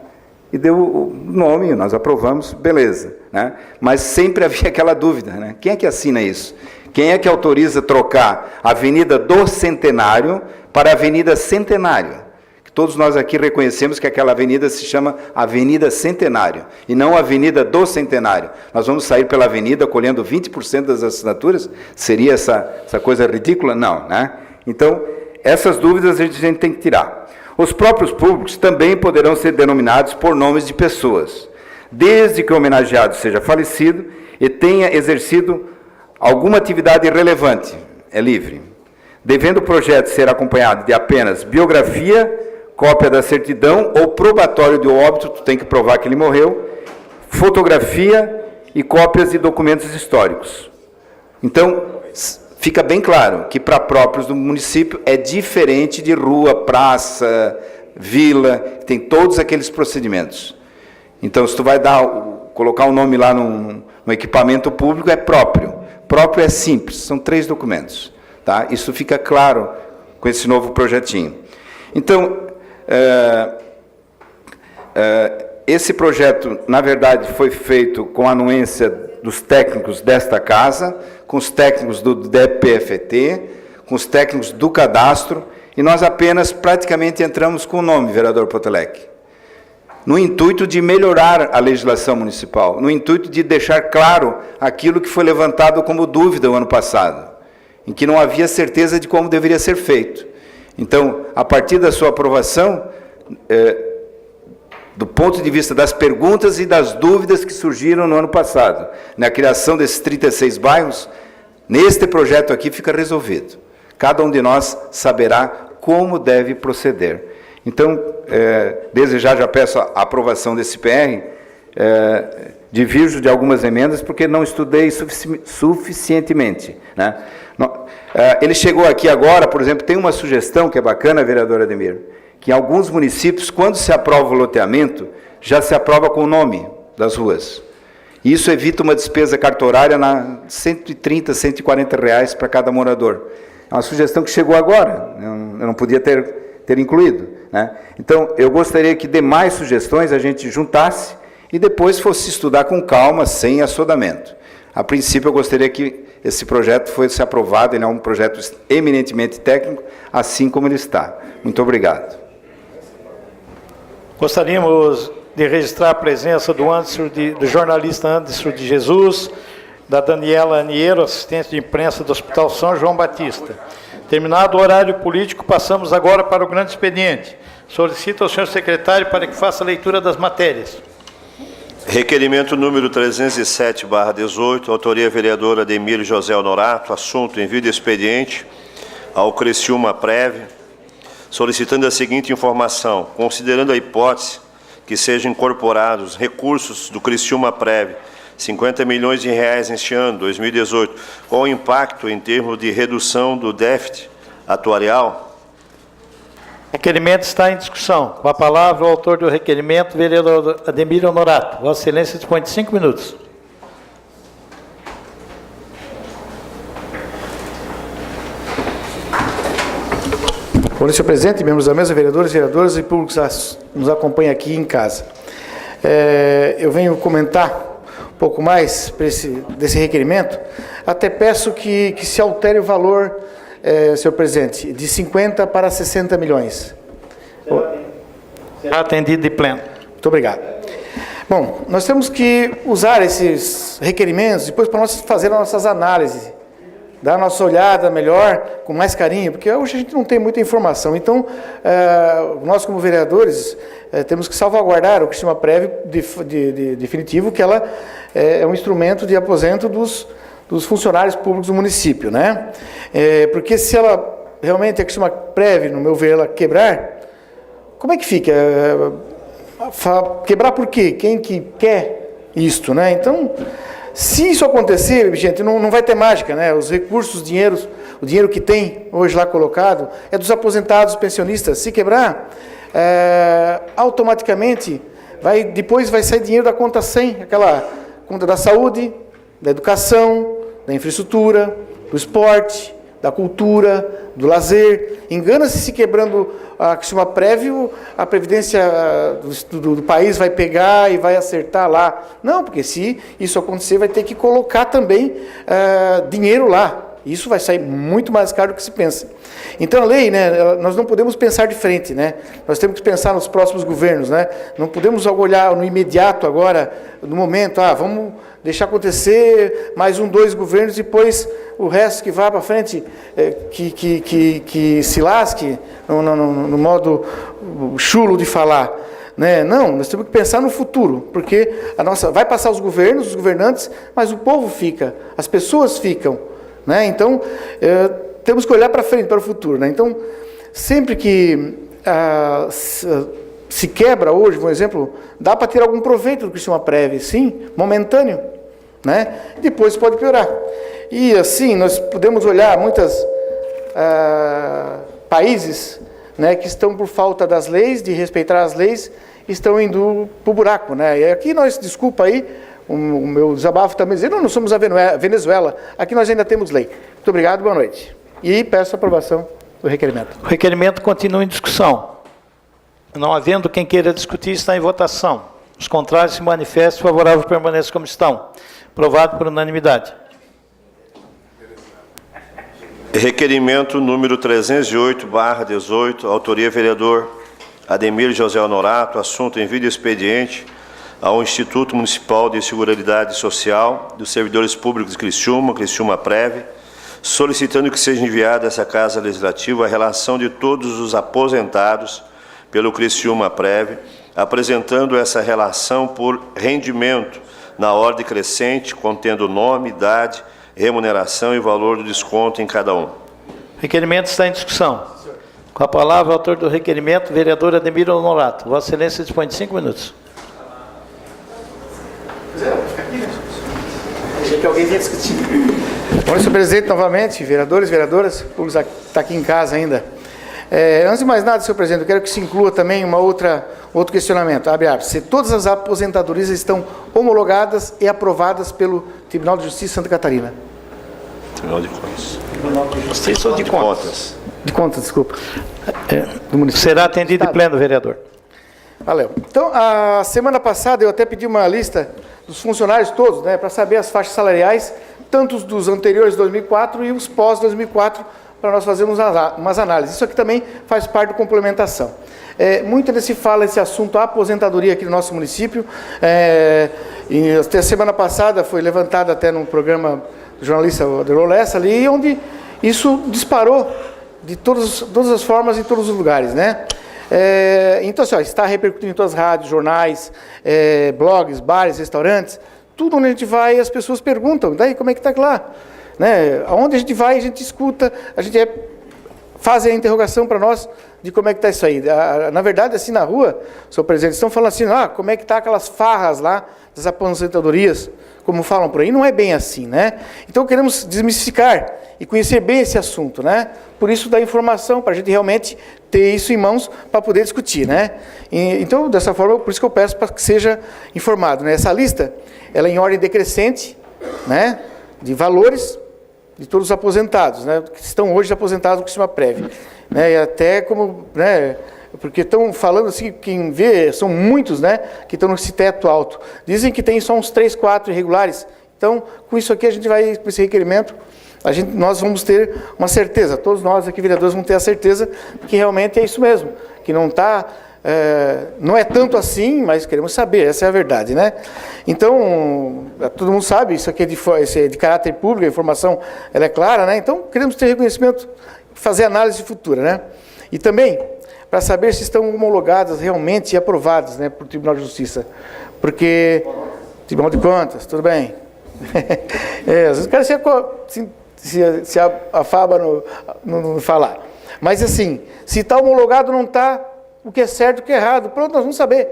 E deu o nome, nós aprovamos, beleza, né? Mas sempre havia aquela dúvida, né? Quem é que assina isso? Quem é que autoriza trocar a Avenida do Centenário para a Avenida Centenário? Que todos nós aqui reconhecemos que aquela avenida se chama Avenida Centenário, e não Avenida do Centenário. Nós vamos sair pela avenida colhendo 20% das assinaturas? Seria essa coisa ridícula? Não, né? Então, essas dúvidas a gente tem que tirar. Os próprios públicos também poderão ser denominados por nomes de pessoas, desde que o homenageado seja falecido e tenha exercido alguma atividade relevante, é livre, devendo o projeto ser acompanhado de apenas biografia, cópia da certidão ou probatório de óbito, tu tem que provar que ele morreu, fotografia e cópias de documentos históricos. Então, fica bem claro que para próprios do município é diferente de rua, praça, vila, tem todos aqueles procedimentos. Então, se tu vai colocar um nome lá no equipamento público, é próprio. Próprio é simples, são 3 documentos. Tá? Isso fica claro com esse novo projetinho. Então, esse projeto, na verdade, foi feito com a anuência dos técnicos desta casa, com os técnicos do DPFT, com os técnicos do cadastro, e nós apenas praticamente entramos com o nome, vereador Potelec, no intuito de melhorar a legislação municipal, no intuito de deixar claro aquilo que foi levantado como dúvida o ano passado, em que não havia certeza de como deveria ser feito. Então, a partir da sua aprovação, do ponto de vista das perguntas e das dúvidas que surgiram no ano passado, na criação desses 36 bairros, neste projeto aqui fica resolvido. Cada um de nós saberá como deve proceder. Então, desde já peço a aprovação desse PR, divirjo de algumas emendas, porque não estudei suficientemente, né? Ele chegou aqui agora, por exemplo, tem uma sugestão que é bacana, vereador Ademir, que em alguns municípios, quando se aprova o loteamento, já se aprova com o nome das ruas. E isso evita uma despesa cartorária de 130, 140 reais para cada morador. É uma sugestão que chegou agora, eu não podia ter incluído, né? Então, eu gostaria que demais sugestões a gente juntasse e depois fosse estudar com calma, sem assodamento. A princípio, eu gostaria que esse projeto fosse aprovado, ele é um projeto eminentemente técnico, assim como ele está. Muito obrigado. Gostaríamos de registrar a presença do jornalista Anderson de Jesus, da Daniela Aniero, assistente de imprensa do Hospital São João Batista. Terminado o horário político, passamos agora para o grande expediente. Solicito ao senhor secretário para que faça a leitura das matérias. Requerimento número 307/18, autoria vereadora Ademir José Honorato, assunto envio de expediente ao Criciúma Prev, solicitando a seguinte informação: considerando a hipótese que sejam incorporados recursos do Criciúma Prev, 50 milhões de reais neste ano, 2018, qual o impacto em termos de redução do déficit atuarial? O requerimento está em discussão. Com a palavra, o autor do requerimento, vereador Ademir Honorato. Vossa Excelência dispõe de 5 minutos. Bom dia, senhor presidente, membros da mesa, vereadores, vereadoras e públicos que nos acompanham aqui em casa. Eu venho comentar um pouco mais desse requerimento. Até peço que se altere o valor, senhor presidente, de 50 para 60 milhões. Será atendido de pleno. Muito obrigado. Bom, nós temos que usar esses requerimentos depois para nós fazer as nossas análises, dar a nossa olhada melhor, com mais carinho, porque hoje a gente não tem muita informação. Então, nós como vereadores temos que salvaguardar o Criciúma Prev definitivo, que ela é um instrumento de aposento dos funcionários públicos do município, né? Porque se ela realmente, a Criciúma Prev, no meu ver, ela quebrar, como é que fica? Quebrar por quê? Quem que quer isto, né? Então, se isso acontecer, gente, não vai ter mágica, né? Os recursos, o dinheiro que tem hoje lá colocado é dos aposentados, pensionistas. Se quebrar, automaticamente depois vai sair dinheiro da conta 100, aquela conta da saúde, da educação, da infraestrutura, do esporte, da cultura, do lazer. Engana-se se quebrando a Criciúma Prev, a Previdência do país vai pegar e vai acertar lá. Não, porque se isso acontecer, vai ter que colocar também dinheiro lá. Isso vai sair muito mais caro do que se pensa. Então a lei, né, nós não podemos pensar de frente, né? Nós temos que pensar nos próximos governos, né? Não podemos olhar no imediato agora, no momento, vamos deixar acontecer mais 2 governos e depois o resto que vá para frente, que se lasque, no modo chulo de falar. Né? Não, nós temos que pensar no futuro, porque vai passar os governos, os governantes, mas o povo fica, as pessoas ficam. Né? Então, temos que olhar para frente, para o futuro. Né? Então, sempre que se quebra hoje, por exemplo, dá para ter algum proveito do Criciúma Prev, sim, momentâneo, né? Depois pode piorar. E assim, nós podemos olhar muitos países, né, que estão por falta das leis, de respeitar as leis, estão indo para o buraco. Né? E aqui nós, desculpa aí, o meu desabafo também dizer, não somos a Venezuela, aqui nós ainda temos lei. Muito obrigado, boa noite. E peço a aprovação do requerimento. O requerimento continua em discussão. Não havendo quem queira discutir, está em votação. Os contrários se manifestam, favorável permaneça como estão. Aprovado por unanimidade. Requerimento número 308/18, autoria vereador Ademir José Honorato, assunto envio de expediente ao Instituto Municipal de Seguridade Social dos Servidores Públicos de Criciúma, Criciúma Prev, solicitando que seja enviada a essa Casa Legislativa a relação de todos os aposentados pelo Criciúma Prev, apresentando essa relação por rendimento na ordem crescente, contendo nome, idade, remuneração e valor do desconto em cada um. O requerimento está em discussão. Com a palavra, o autor do requerimento, vereador Ademir Honorato. Vossa Excelência dispõe de 5 minutos. Que alguém tenha discutido. Bom, senhor presidente, novamente, vereadores, vereadoras, públicos está aqui em casa ainda. Antes de mais nada, senhor presidente, eu quero que se inclua também outro questionamento. Abre aspas. Se todas as aposentadorias estão homologadas e aprovadas pelo Tribunal de Justiça de Santa Catarina. Tribunal de Contas. Tribunal de Justiça ou de Contas? De Contas, desculpa. Do município. Será atendido em pleno, vereador. Valeu. Então, a semana passada eu até pedi uma lista dos funcionários todos, né, para saber as faixas salariais, tanto dos anteriores de 2004 e os pós-2004, para nós fazermos umas análises. Isso aqui também faz parte da complementação. Muito se fala esse assunto, a aposentadoria aqui no nosso município. E até a semana passada foi levantado até num programa do jornalista Adelor Lessa ali, onde isso disparou de todas as formas em todos os lugares, né? Então, assim, está repercutindo em todas as rádios, jornais, blogs, bares, restaurantes, tudo onde a gente vai, as pessoas perguntam, daí como é que está lá? Né? Aonde a gente vai, a gente escuta, a gente faz a interrogação para nós de como é que está isso aí. Na verdade, assim, na rua, senhor presidente, estão falando assim, como é que está aquelas farras lá das aposentadorias, como falam por aí, não é bem assim, né? Então, queremos desmistificar e conhecer bem esse assunto, né? Por isso, dá informação, para a gente realmente ter isso em mãos para poder discutir, né? Então, dessa forma, por isso que eu peço para que seja informado, né? Essa lista, ela é em ordem decrescente, né? De valores de todos os aposentados, né? Que estão hoje aposentados no Criciúma Prev, né? E até como, né? Porque estão falando assim, quem vê, são muitos, né, que estão nesse teto alto. Dizem que tem só uns 3, 4 irregulares. Então, com isso aqui, a gente vai, com esse requerimento, nós vamos ter uma certeza, todos nós aqui, vereadores, vamos ter a certeza que realmente é isso mesmo, que não está não é tanto assim, mas queremos saber, essa é a verdade, né? Então, todo mundo sabe, isso aqui é de caráter público, a informação ela é clara, né? Então, queremos ter reconhecimento, fazer análise futura, né? E também, para saber se estão homologadas realmente e aprovadas, né, por Tribunal de Justiça. Porque, Tribunal de Contas, tudo bem. Às vezes o cara se afaba no falar. Mas assim, se está homologado, não está, o que é certo e o que é errado. Pronto, nós vamos saber.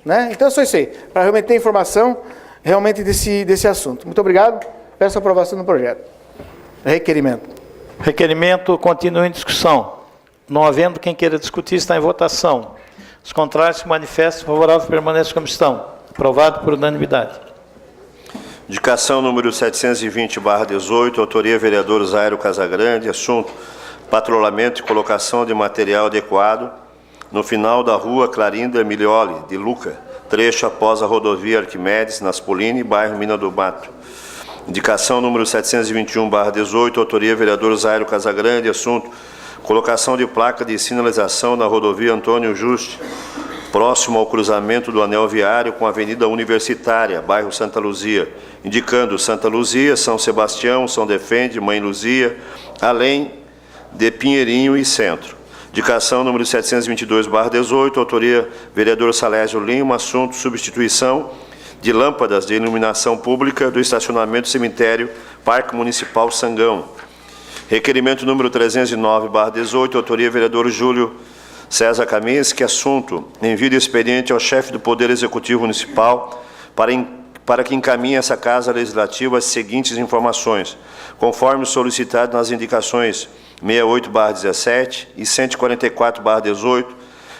Né? Então é só isso aí, para realmente ter informação realmente desse assunto. Muito obrigado, peço a aprovação do projeto. Requerimento. Requerimento continua em discussão. Não havendo quem queira discutir, está em votação. Os contrários se manifestam, favorável permanece como estão. Aprovado por unanimidade. Indicação número 720/18, autoria vereador Zairo Casagrande, assunto patrulhamento e colocação de material adequado no final da rua Clarinda Milioli, de Luca, trecho após a rodovia Arquimedes, Naspolini, bairro Mina do Mato. Indicação número 721/18, autoria vereador Zairo Casagrande, assunto colocação de placa de sinalização na rodovia Antônio Juste, próximo ao cruzamento do anel viário com a Avenida Universitária, bairro Santa Luzia, indicando Santa Luzia, São Sebastião, São Defende, Mãe Luzia, além de Pinheirinho e Centro. Indicação número 722/18, autoria vereador Salésio Lima, assunto substituição de lâmpadas de iluminação pública do estacionamento cemitério Parque Municipal Sangão. Requerimento número 309/18, autoria vereador Júlio César Kaminski, assunto envio de expediente ao chefe do Poder Executivo Municipal para que encaminhe essa Casa Legislativa as seguintes informações, conforme solicitado nas indicações 68/17 e 144/18,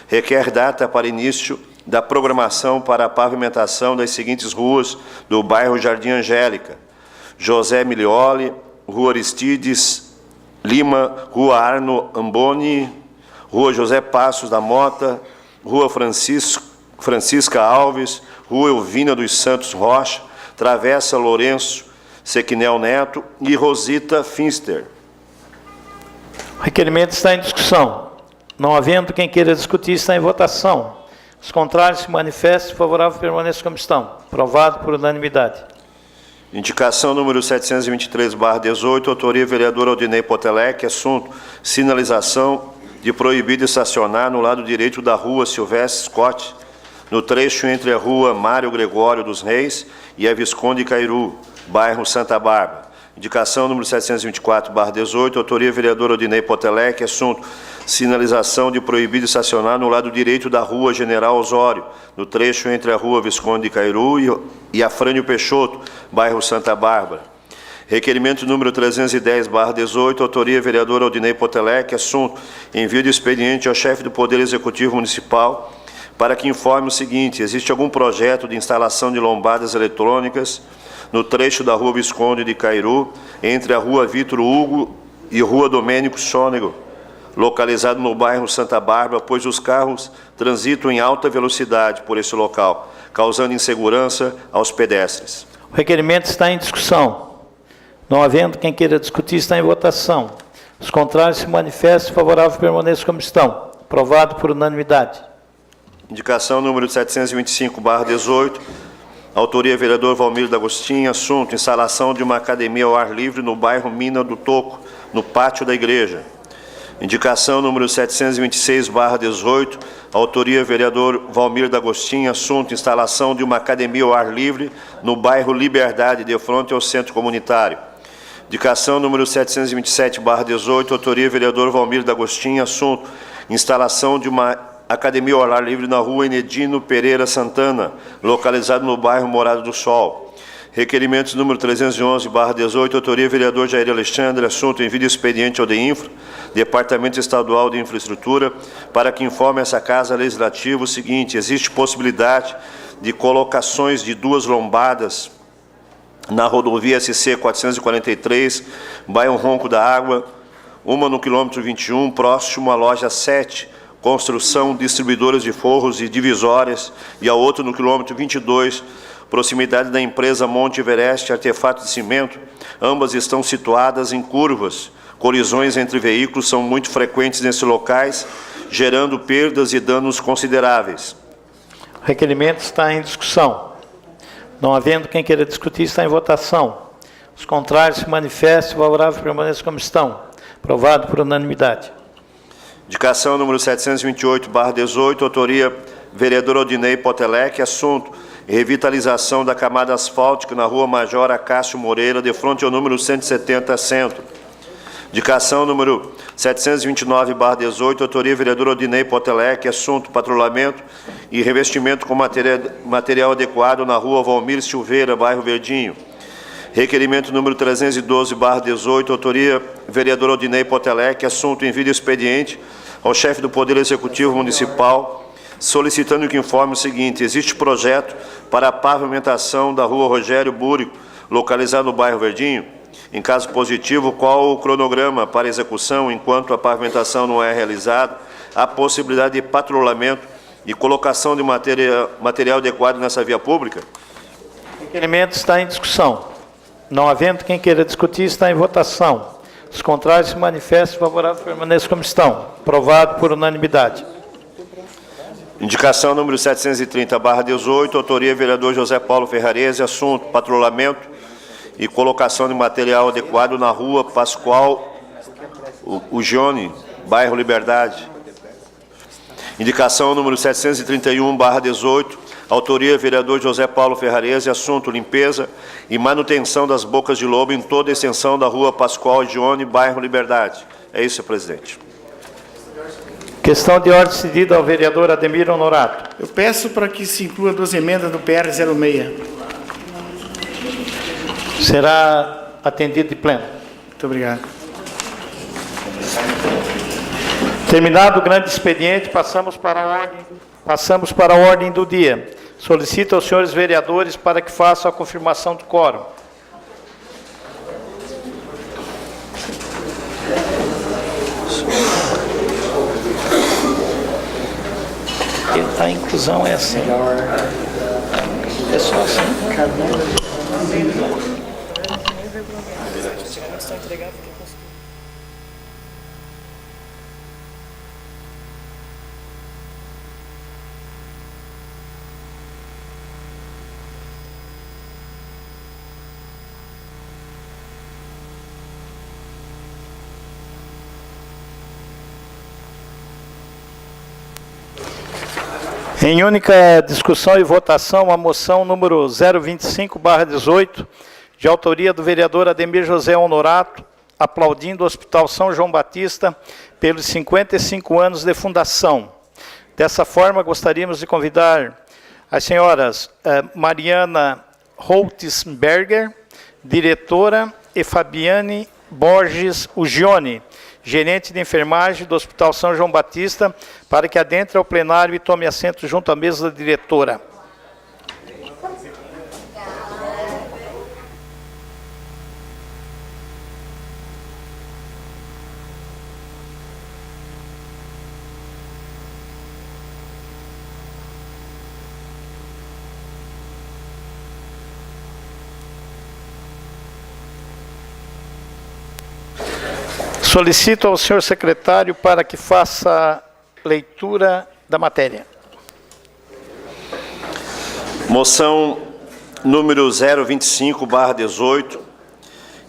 requer data para início da programação para a pavimentação das seguintes ruas do bairro Jardim Angélica: José Milioli, Rua Aristides Lima, Rua Arno Amboni, Rua José Passos da Mota, Rua Francisca Alves, Rua Elvina dos Santos Rocha, Travessa Lourenço Sequinel Neto e Rosita Finster. O requerimento está em discussão. Não havendo quem queira discutir, está em votação. Os contrários se manifestem, favorável permaneça como estão. Aprovado por unanimidade. Indicação número 723/18, autoria vereador Aldinei Potelec, assunto sinalização de proibido estacionar no lado direito da rua Silvestre Scott, no trecho entre a rua Mário Gregório dos Reis e a Visconde Cairu, bairro Santa Bárbara. Indicação número 724/18, autoria vereador Aldinei Potelec, assunto sinalização de proibido estacionar no lado direito da rua General Osório, no trecho entre a rua Visconde Cairu e a Frânio Peixoto, bairro Santa Bárbara. Requerimento número 310/18, autoria vereador Aldinei Potelec, assunto envio de expediente ao chefe do Poder Executivo Municipal para que informe o seguinte: existe algum projeto de instalação de lombadas eletrônicas no trecho da rua Visconde de Cairu, entre a rua Vitor Hugo e rua Domênico Sônego, localizado no bairro Santa Bárbara, pois os carros transitam em alta velocidade por esse local, causando insegurança aos pedestres. O requerimento está em discussão. Não havendo quem queira discutir, está em votação. Os contrários se manifestem, favorável permaneça como estão. Aprovado por unanimidade. Indicação número 725/18, autoria vereador Valmir D'Agostinho, assunto instalação de uma academia ao ar livre no bairro Mina do Toco, no pátio da igreja. Indicação número 726/18, autoria vereador Valmir D'Agostinho, assunto instalação de uma academia ao ar livre no bairro Liberdade, de frente ao centro comunitário. Indicação número 727/18, autoria vereador Valmir D'Agostinho, assunto instalação de uma academia ao ar livre na rua Enedino Pereira Santana, localizado no bairro Morada do Sol. Requerimentos número 311/18, autoria vereador Jair Alexandre, assunto envio de expediente ao DEINFRA, Departamento Estadual de Infraestrutura, para que informe essa Casa Legislativa o seguinte: existe possibilidade de colocações de 2 lombadas na rodovia SC 443, bairro Ronco da Água, uma no quilômetro 21, próximo à loja 7, construção distribuidores de forros e divisórias, e a outra no quilômetro 22, proximidade da empresa Monte Everest Artefato de Cimento. Ambas estão situadas em curvas. Colisões entre veículos são muito frequentes nesses locais, gerando perdas e danos consideráveis. O requerimento está em discussão. Não havendo quem queira discutir, está em votação. Os contrários se manifestem, favorável permaneça como estão. Aprovado por unanimidade. Indicação número 728/18, autoria vereador Odinei Potelec, assunto: revitalização da camada asfáltica na rua Major Acácio Moreira, de frente ao número 170 Centro. Indicação número 729/18, autoria vereador Odinei Potelec, assunto: patrulhamento e revestimento com material adequado na rua Valmir Silveira, bairro Verdinho. Requerimento número 312/18, autoria vereador Odinei Potelec, assunto: envio de expediente ao chefe do Poder Executivo Municipal, solicitando que informe o seguinte: existe projeto para a pavimentação da rua Rogério Búrico, localizada no bairro Verdinho? Em caso positivo, qual o cronograma para execução enquanto a pavimentação não é realizada? Há possibilidade de patrulhamento e colocação de material adequado nessa via pública? O requerimento está em discussão. Não havendo quem queira discutir, está em votação. Os contrários se manifestem, favorável permaneça como estão. Aprovado por unanimidade. Indicação número 730/18, autoria vereador José Paulo Ferrarese, assunto: patrulhamento e colocação de material adequado na rua Pascoal Ugione, bairro Liberdade. Indicação número 731/18, autoria vereador José Paulo Ferrarese, assunto: limpeza e manutenção das bocas de lobo em toda a extensão da rua Pascoal Ugione, bairro Liberdade. É isso, senhor presidente. Questão de ordem cedida ao vereador Ademir Honorato. Eu peço para que se inclua 2 emendas do PR 06. Será atendido de pleno. Muito obrigado. Terminado o grande expediente, passamos para a ordem do dia. Solicito aos senhores vereadores para que façam a confirmação do quórum. A inclusão é assim. É só assim. Em única discussão e votação, a moção número 025/18, de autoria do vereador Ademir José Honorato, aplaudindo o Hospital São João Batista pelos 55 anos de fundação. Dessa forma, gostaríamos de convidar as senhoras Mariana Holtzberger, diretora, e Fabiane Borges Ugione, gerente de enfermagem do Hospital São João Batista, para que adentre ao plenário e tome assento junto à mesa da diretora. Solicito ao senhor secretário para que faça leitura da matéria. Moção número 025/18.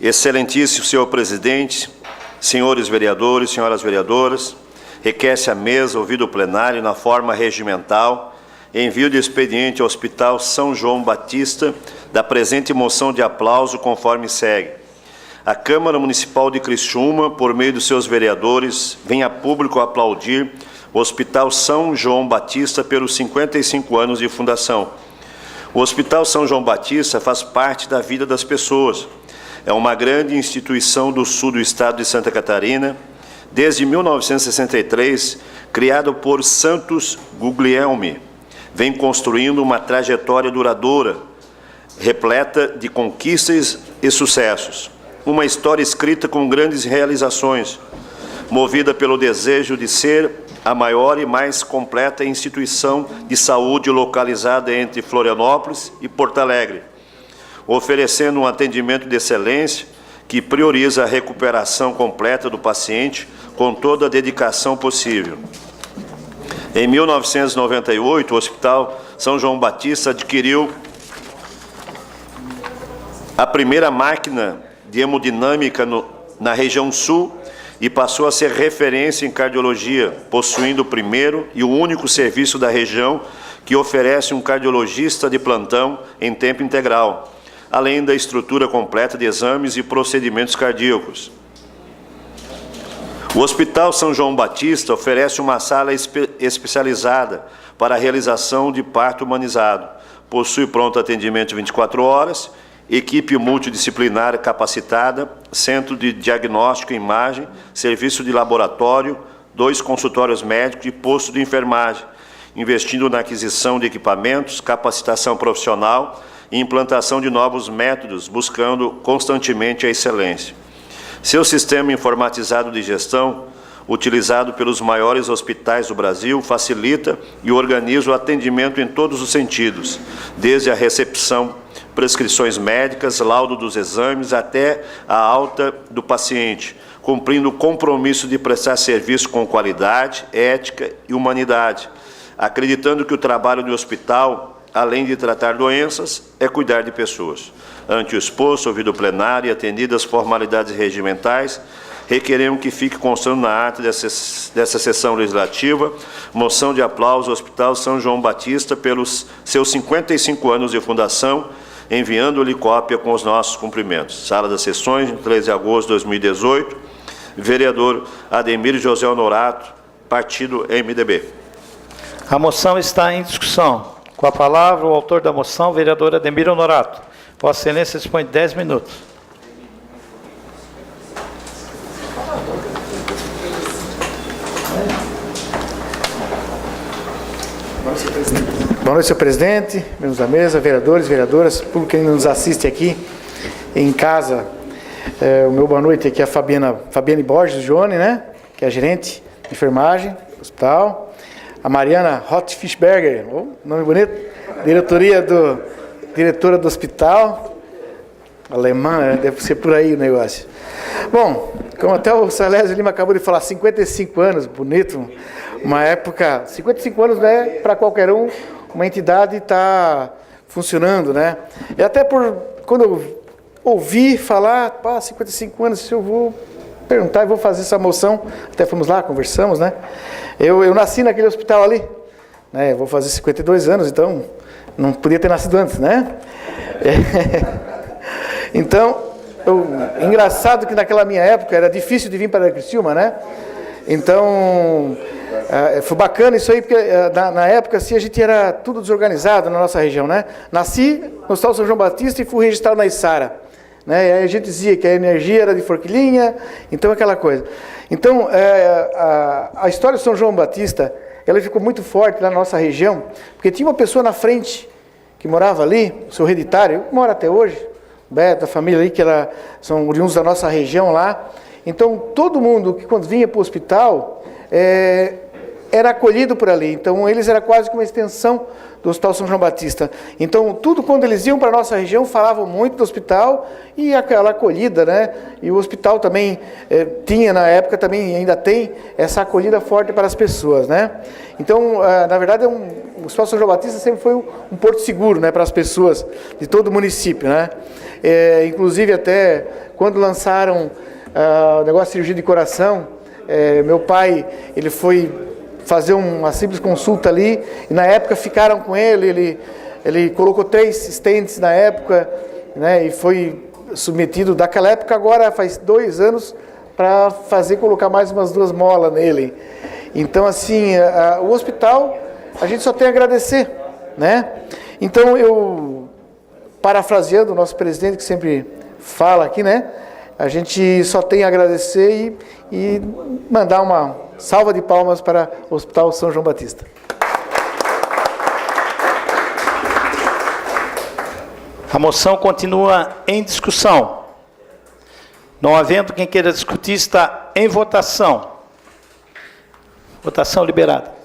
Excelentíssimo senhor presidente, senhores vereadores, senhoras vereadoras, requer-se à mesa, ouvido o plenário, na forma regimental, envio de expediente ao Hospital São João Batista da presente moção de aplauso conforme segue. A Câmara Municipal de Criciúma, por meio dos seus vereadores, vem a público aplaudir o Hospital São João Batista pelos 55 anos de fundação. O Hospital São João Batista faz parte da vida das pessoas. É uma grande instituição do sul do estado de Santa Catarina. Desde 1963, criado por Santos Guglielmi, vem construindo uma trajetória duradoura, repleta de conquistas e sucessos. Uma história escrita com grandes realizações, movida pelo desejo de ser a maior e mais completa instituição de saúde localizada entre Florianópolis e Porto Alegre, oferecendo um atendimento de excelência que prioriza a recuperação completa do paciente com toda a dedicação possível. Em 1998, o Hospital São João Batista adquiriu a primeira máquina de hemodinâmica na região sul e passou a ser referência em cardiologia, possuindo o primeiro e o único serviço da região que oferece um cardiologista de plantão em tempo integral, além da estrutura completa de exames e procedimentos cardíacos. O Hospital São João Batista oferece uma sala especializada para a realização de parto humanizado. Possui pronto atendimento 24 horas, equipe multidisciplinar capacitada, centro de diagnóstico e imagem, serviço de laboratório, 2 consultórios médicos e posto de enfermagem, investindo na aquisição de equipamentos, capacitação profissional e implantação de novos métodos, buscando constantemente a excelência. Seu sistema informatizado de gestão, utilizado pelos maiores hospitais do Brasil, facilita e organiza o atendimento em todos os sentidos, desde a recepção, prescrições médicas, laudo dos exames, até a alta do paciente, cumprindo o compromisso de prestar serviço com qualidade, ética e humanidade, acreditando que o trabalho do hospital, além de tratar doenças, é cuidar de pessoas. Ante o exposto, ouvido plenário e atendidas formalidades regimentais, requeremos que fique constando na ata dessa sessão legislativa moção de aplauso ao Hospital São João Batista pelos seus 55 anos de fundação, enviando-lhe cópia com os nossos cumprimentos. Sala das Sessões, 13 de agosto de 2018, vereador Ademir José Honorato, partido MDB. A moção está em discussão. Com a palavra, o autor da moção, vereador Ademir Honorato. Vossa Excelência dispõe de 10 minutos. Boa noite, senhor presidente, membros da mesa, vereadores, vereadoras, público que nos assiste aqui em casa. O meu boa noite aqui é a Fabiane Borges Jones, né, que é a gerente de enfermagem do hospital. A Mariana Rottfischberger, nome bonito, diretora do hospital. Alemã, né? Deve ser por aí o negócio. Bom, como até o Salésio Lima acabou de falar, 55 anos, bonito, uma época, 55 anos, né, para qualquer um, uma entidade está funcionando, né? E até quando eu ouvi falar, 55 anos, se eu vou perguntar e vou fazer essa moção, até fomos lá, conversamos, né? Eu nasci naquele hospital ali, né? Eu vou fazer 52 anos, então não podia ter nascido antes, né? Então, engraçado que naquela minha época era difícil de vir para Criciúma, né? Então, foi bacana isso aí, porque na época assim, a gente era tudo desorganizado na nossa região, né? Nasci no Hospital São João Batista e fui registrado na Içara, né? E aí a gente dizia que a energia era de Forquilinha, então aquela coisa. Então, a história do São João Batista, ela ficou muito forte na nossa região, porque tinha uma pessoa na frente que morava ali, o seu hereditário, mora até hoje, Beto, a família ali, que são oriundos da nossa região lá. Então, todo mundo que quando vinha para o hospital era acolhido por ali. Então, eles eram quase que uma extensão do Hospital São João Batista. Então, tudo quando eles iam para a nossa região, falavam muito do hospital e aquela acolhida, né? E o hospital também tinha, na época, também ainda tem essa acolhida forte para as pessoas, né? Então, na verdade, o Hospital São João Batista sempre foi um porto seguro, né, para as pessoas de todo o município, né? Inclusive, até quando lançaram o negócio de cirurgia de coração, meu pai, ele foi fazer uma simples consulta ali, e na época ficaram com ele colocou 3 stents na época, né, e foi submetido daquela época, agora faz 2 anos, para colocar mais umas 2 molas nele. Então, assim, o hospital, a gente só tem a agradecer, né? Então, eu, parafraseando o nosso presidente, que sempre fala aqui, né? A gente só tem a agradecer e mandar uma salva de palmas para o Hospital São João Batista. A moção continua em discussão. Não havendo quem queira discutir, está em votação. Votação liberada.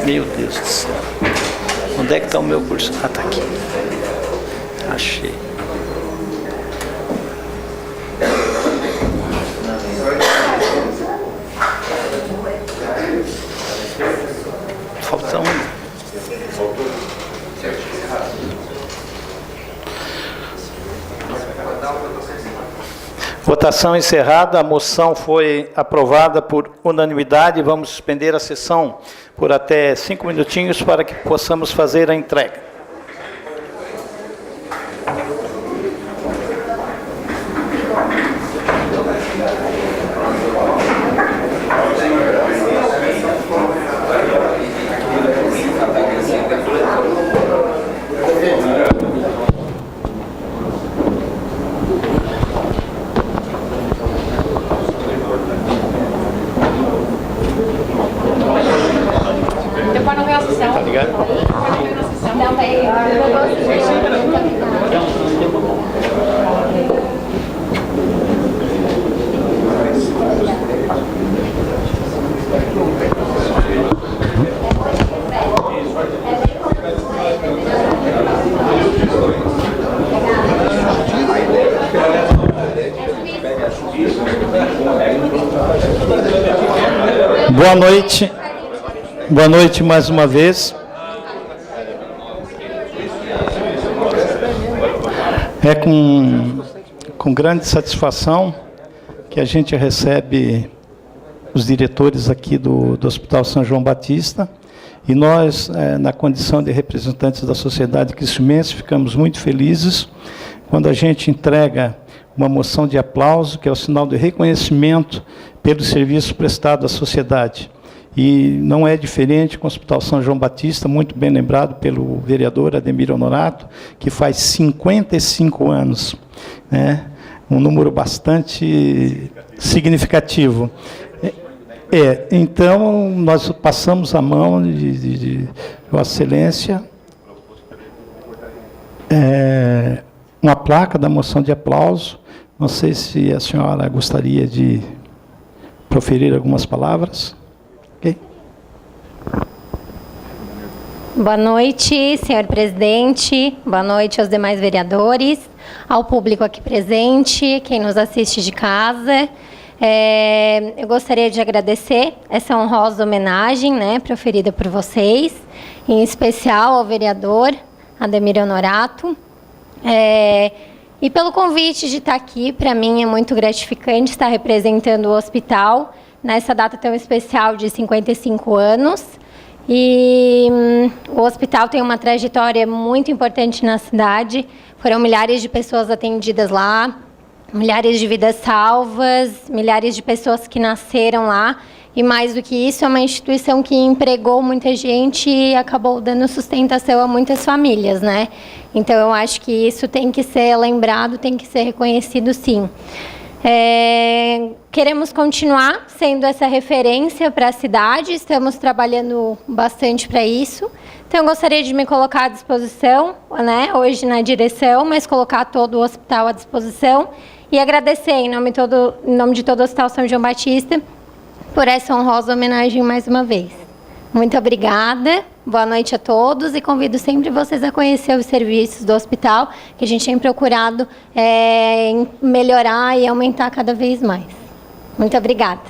Meu Deus do céu. Onde é que está o meu curso? Ah, está aqui. Achei. Falta um. Votação encerrada, a moção foi aprovada por unanimidade. Vamos suspender a sessão por até 5 minutinhos para que possamos fazer a entrega. Boa noite. Boa noite mais uma vez. É com grande satisfação que a gente recebe os diretores aqui do Hospital São João Batista, e nós, na condição de representantes da sociedade cristiumense, ficamos muito felizes quando a gente entrega uma moção de aplauso, que é o sinal de reconhecimento pelo serviço prestado à sociedade. E não é diferente com o Hospital São João Batista, muito bem lembrado pelo vereador Ademir Honorato, que faz 55 anos, né? Um número bastante significativo. Então, nós passamos a mão de Vossa Excelência, uma placa da moção de aplauso. Não sei se a senhora gostaria de proferir algumas palavras. Okay. Boa noite, senhor presidente. Boa noite aos demais vereadores, ao público aqui presente, quem nos assiste de casa. Eu gostaria de agradecer essa honrosa homenagem, né, proferida por vocês, em especial ao vereador Ademir Honorato. E pelo convite de estar aqui, para mim é muito gratificante estar representando o hospital nessa data tão especial de 55 anos. E o hospital tem uma trajetória muito importante na cidade. Foram milhares de pessoas atendidas lá, milhares de vidas salvas, milhares de pessoas que nasceram lá. E mais do que isso, é uma instituição que empregou muita gente e acabou dando sustentação a muitas famílias, né? Então, eu acho que isso tem que ser lembrado, tem que ser reconhecido, sim. Queremos continuar sendo essa referência para a cidade, estamos trabalhando bastante para isso. Então, eu gostaria de me colocar à disposição, né, hoje na direção, mas colocar todo o hospital à disposição e agradecer em nome de todo o Hospital São João Batista por essa honrosa homenagem mais uma vez. Muito obrigada, boa noite a todos e convido sempre vocês a conhecer os serviços do hospital, que a gente tem procurado melhorar e aumentar cada vez mais. Muito obrigada.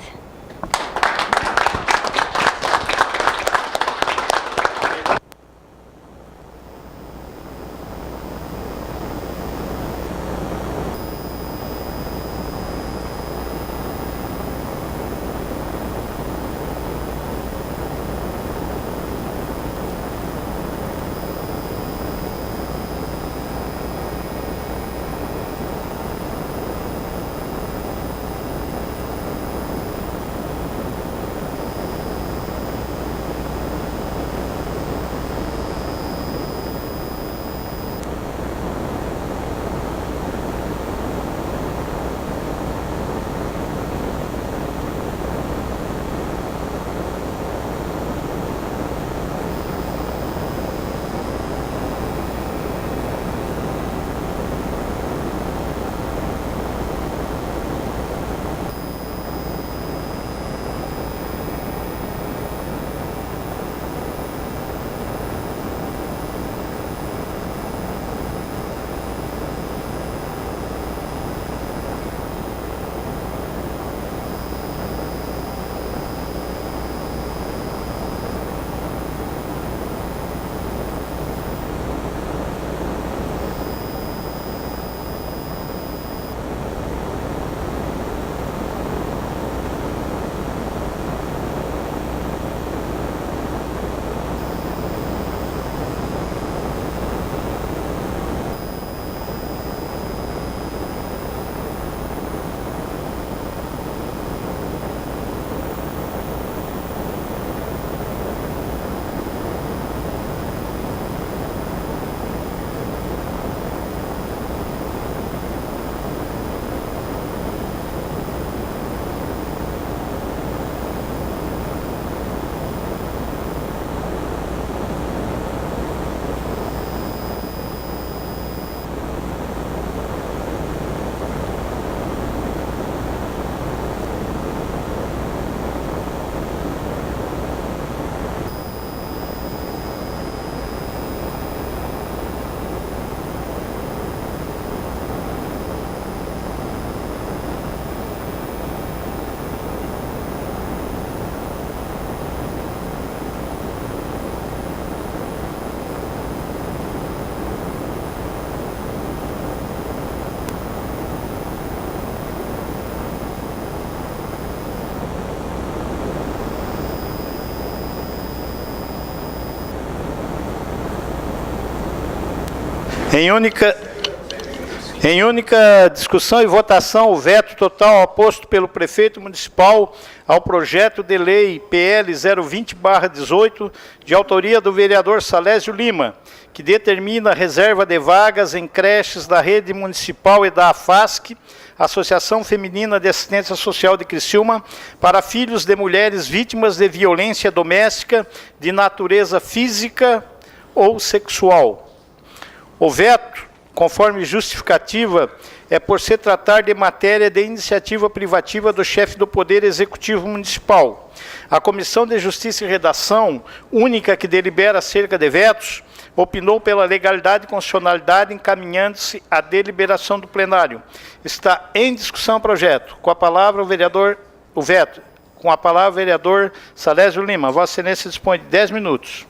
Em única discussão e votação, o veto total oposto pelo prefeito municipal ao projeto de lei PL 020/18, de autoria do vereador Salésio Lima, que determina a reserva de vagas em creches da rede municipal e da AFASC, Associação Feminina de Assistência Social de Criciúma, para filhos de mulheres vítimas de violência doméstica de natureza física ou sexual. O veto, conforme justificativa, é por se tratar de matéria de iniciativa privativa do chefe do Poder Executivo Municipal. A Comissão de Justiça e Redação, única que delibera acerca de vetos, opinou pela legalidade e constitucionalidade, encaminhando-se à deliberação do plenário. Está em discussão o projeto. Com a palavra o veto. Com a palavra o vereador Salésio Lima. Vossa Excelência dispõe de 10 minutos.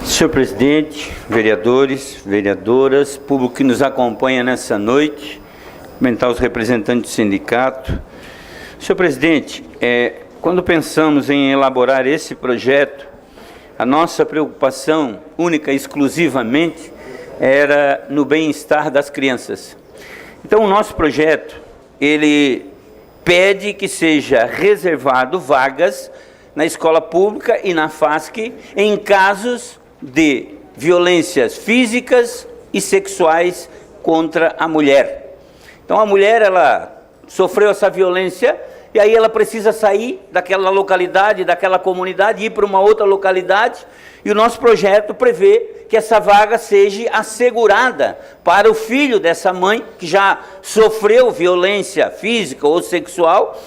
Senhor presidente, vereadores, vereadoras, público que nos acompanha nessa noite, cumprimentar os representantes do sindicato. Senhor presidente, quando pensamos em elaborar esse projeto, a nossa preocupação única e exclusivamente era no bem-estar das crianças. Então, o nosso projeto, ele pede que seja reservado vagas na escola pública e na FASC em casos de violências físicas e sexuais contra a mulher. Então, a mulher, ela sofreu essa violência e aí ela precisa sair daquela localidade, daquela comunidade, ir para uma outra localidade, e o nosso projeto prevê que essa vaga seja assegurada para o filho dessa mãe, que já sofreu violência física ou sexual,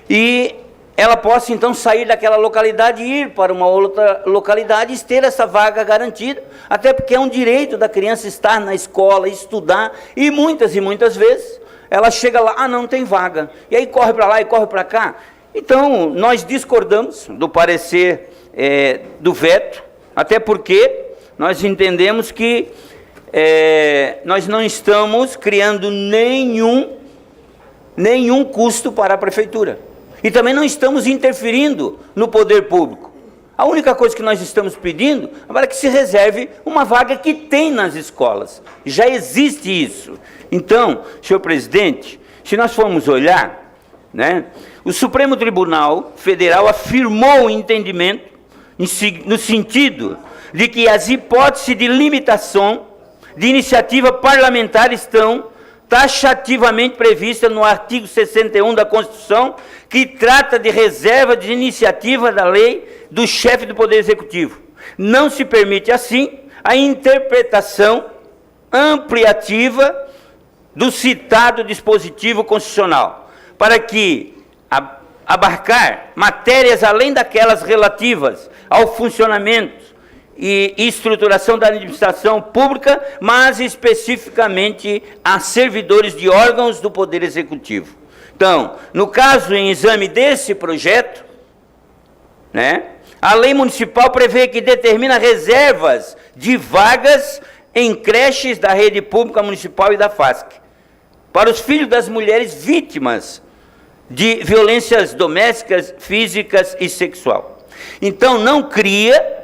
e ela possa então sair daquela localidade e ir para uma outra localidade e ter essa vaga garantida, até porque é um direito da criança estar na escola, estudar, e muitas vezes ela chega lá, não tem vaga, e aí corre para lá e corre para cá. Então, nós discordamos do parecer do veto, até porque nós entendemos que nós não estamos criando nenhum custo para a prefeitura. E também não estamos interferindo no poder público. A única coisa que nós estamos pedindo é que se reserve uma vaga que tem nas escolas. Já existe isso. Então, senhor presidente, se nós formos olhar, o Supremo Tribunal Federal afirmou o entendimento no sentido de que as hipóteses de limitação de iniciativa parlamentar estão taxativamente prevista no artigo 61 da Constituição, que trata de reserva de iniciativa da lei do chefe do Poder Executivo. Não se permite, assim, a interpretação ampliativa do citado dispositivo constitucional, para que abarcar matérias além daquelas relativas ao funcionamento e estruturação da administração pública, mas especificamente a servidores de órgãos do Poder Executivo. Então, no caso em exame desse projeto, a lei municipal prevê que determina reservas de vagas em creches da rede pública municipal e da FASC, para os filhos das mulheres vítimas de violências domésticas, físicas e sexual. Então, não cria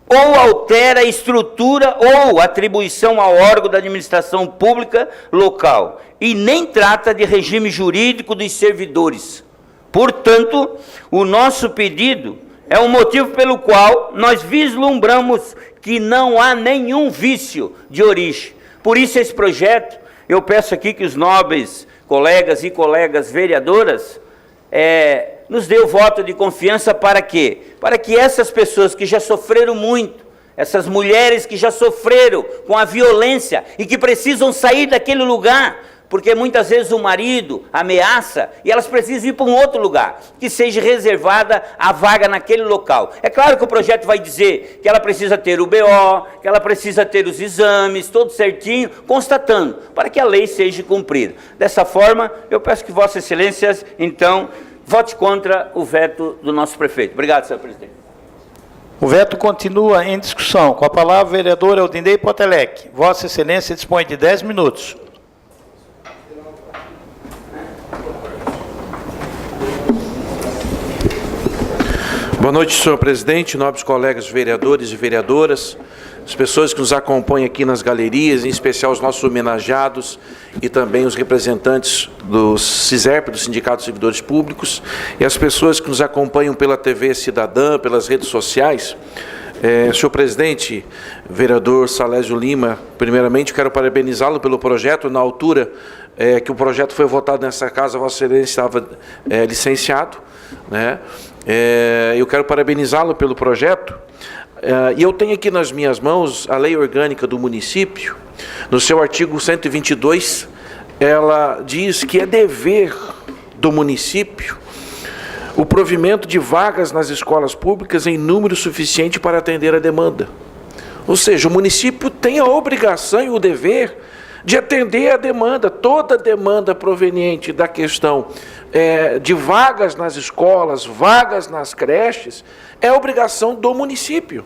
ou altera a estrutura ou atribuição ao órgão da administração pública local, e nem trata de regime jurídico dos servidores. Portanto, o nosso pedido é o motivo pelo qual nós vislumbramos que não há nenhum vício de origem. Por isso, esse projeto, eu peço aqui que os nobres colegas e colegas vereadoras nos dê o voto de confiança. Para quê? Para que essas pessoas que já sofreram muito, essas mulheres que já sofreram com a violência e que precisam sair daquele lugar, porque muitas vezes o marido ameaça e elas precisam ir para um outro lugar, que seja reservada a vaga naquele local. É claro que o projeto vai dizer que ela precisa ter o BO, que ela precisa ter os exames, tudo certinho, constatando, para que a lei seja cumprida. Dessa forma, eu peço que Vossa Excelências, então, vote contra o veto do nosso prefeito. Obrigado, senhor presidente. O veto continua em discussão. Com a palavra, o vereador Eudinei Potelec. Vossa Excelência dispõe de 10 minutos. Boa noite, senhor presidente, nobres colegas vereadores e vereadoras. as pessoas que nos acompanham aqui nas galerias, em especial os nossos homenageados e também os representantes do SISERP, do Sindicato dos Servidores Públicos, e as pessoas que nos acompanham pela TV Cidadã, pelas redes sociais. Senhor presidente, vereador Salésio Lima, primeiramente quero parabenizá-lo pelo projeto. Na altura que o projeto foi votado nessa casa, Vossa Excelência estava licenciado, né? Eu quero parabenizá-lo pelo projeto. E eu tenho aqui nas minhas mãos a Lei Orgânica do Município. No seu artigo 122, ela diz que é dever do município o provimento de vagas nas escolas públicas em número suficiente para atender a demanda. Ou seja, o município tem a obrigação e o dever de atender a demanda, toda demanda proveniente da questão de vagas nas escolas, vagas nas creches, é obrigação do município.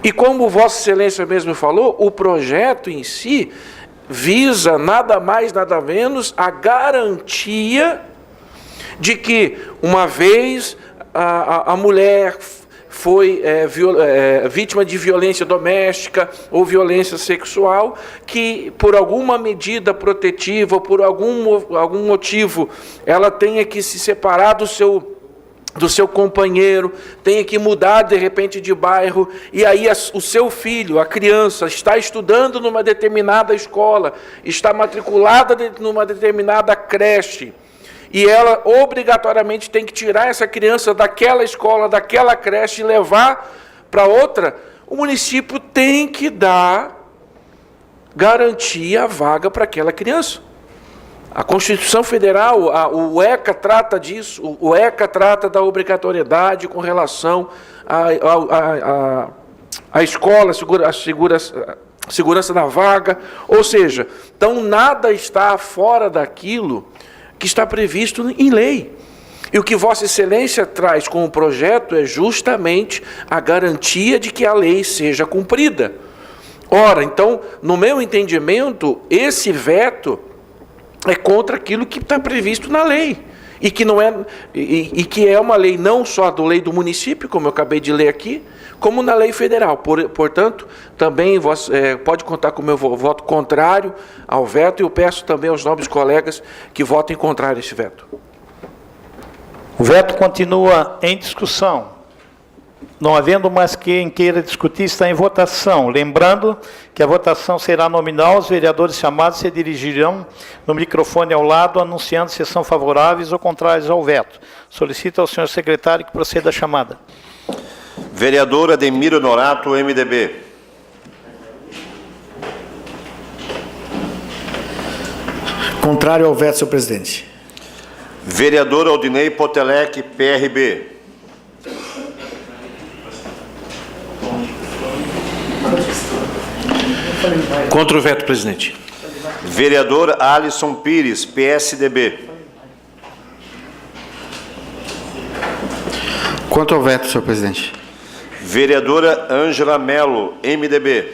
E como Vossa Excelência mesmo falou, o projeto em si visa nada mais, nada menos a garantia de que, uma vez a mulher foi vítima de violência doméstica ou violência sexual, que por alguma medida protetiva ou por algum motivo ela tenha que se separar do seu companheiro, tenha que mudar de repente de bairro, e aí o seu filho, a criança, está estudando numa determinada escola, está matriculada numa determinada creche, e ela obrigatoriamente tem que tirar essa criança daquela escola, daquela creche e levar para outra, o município tem que garantir a vaga para aquela criança. A Constituição Federal, o ECA trata disso, o ECA trata da obrigatoriedade com relação à escola, a segurança da vaga, ou seja, então nada está fora daquilo que está previsto em lei. E o que Vossa Excelência traz com o projeto é justamente a garantia de que a lei seja cumprida. Ora, então, no meu entendimento, esse veto é contra aquilo que está previsto na lei. E que, não é, e que é uma lei não só da lei do município, como eu acabei de ler aqui, como na lei federal. Portanto, também pode contar com o meu voto contrário ao veto, e eu peço também aos nobres colegas que votem contrário a esse veto. O veto continua em discussão. Não havendo mais quem queira discutir, está em votação. Lembrando que a votação será nominal, os vereadores chamados se dirigirão no microfone ao lado, anunciando se são favoráveis ou contrários ao veto. Solicito ao senhor secretário que proceda a chamada. Vereador Ademir Honorato, MDB. Contrário ao veto, senhor presidente. Vereador Aldinei Potelec, PRB. Contra o veto, presidente. Vereador Alisson Pires, PSDB. Quanto ao veto, senhor presidente. Vereadora Ângela Melo, MDB.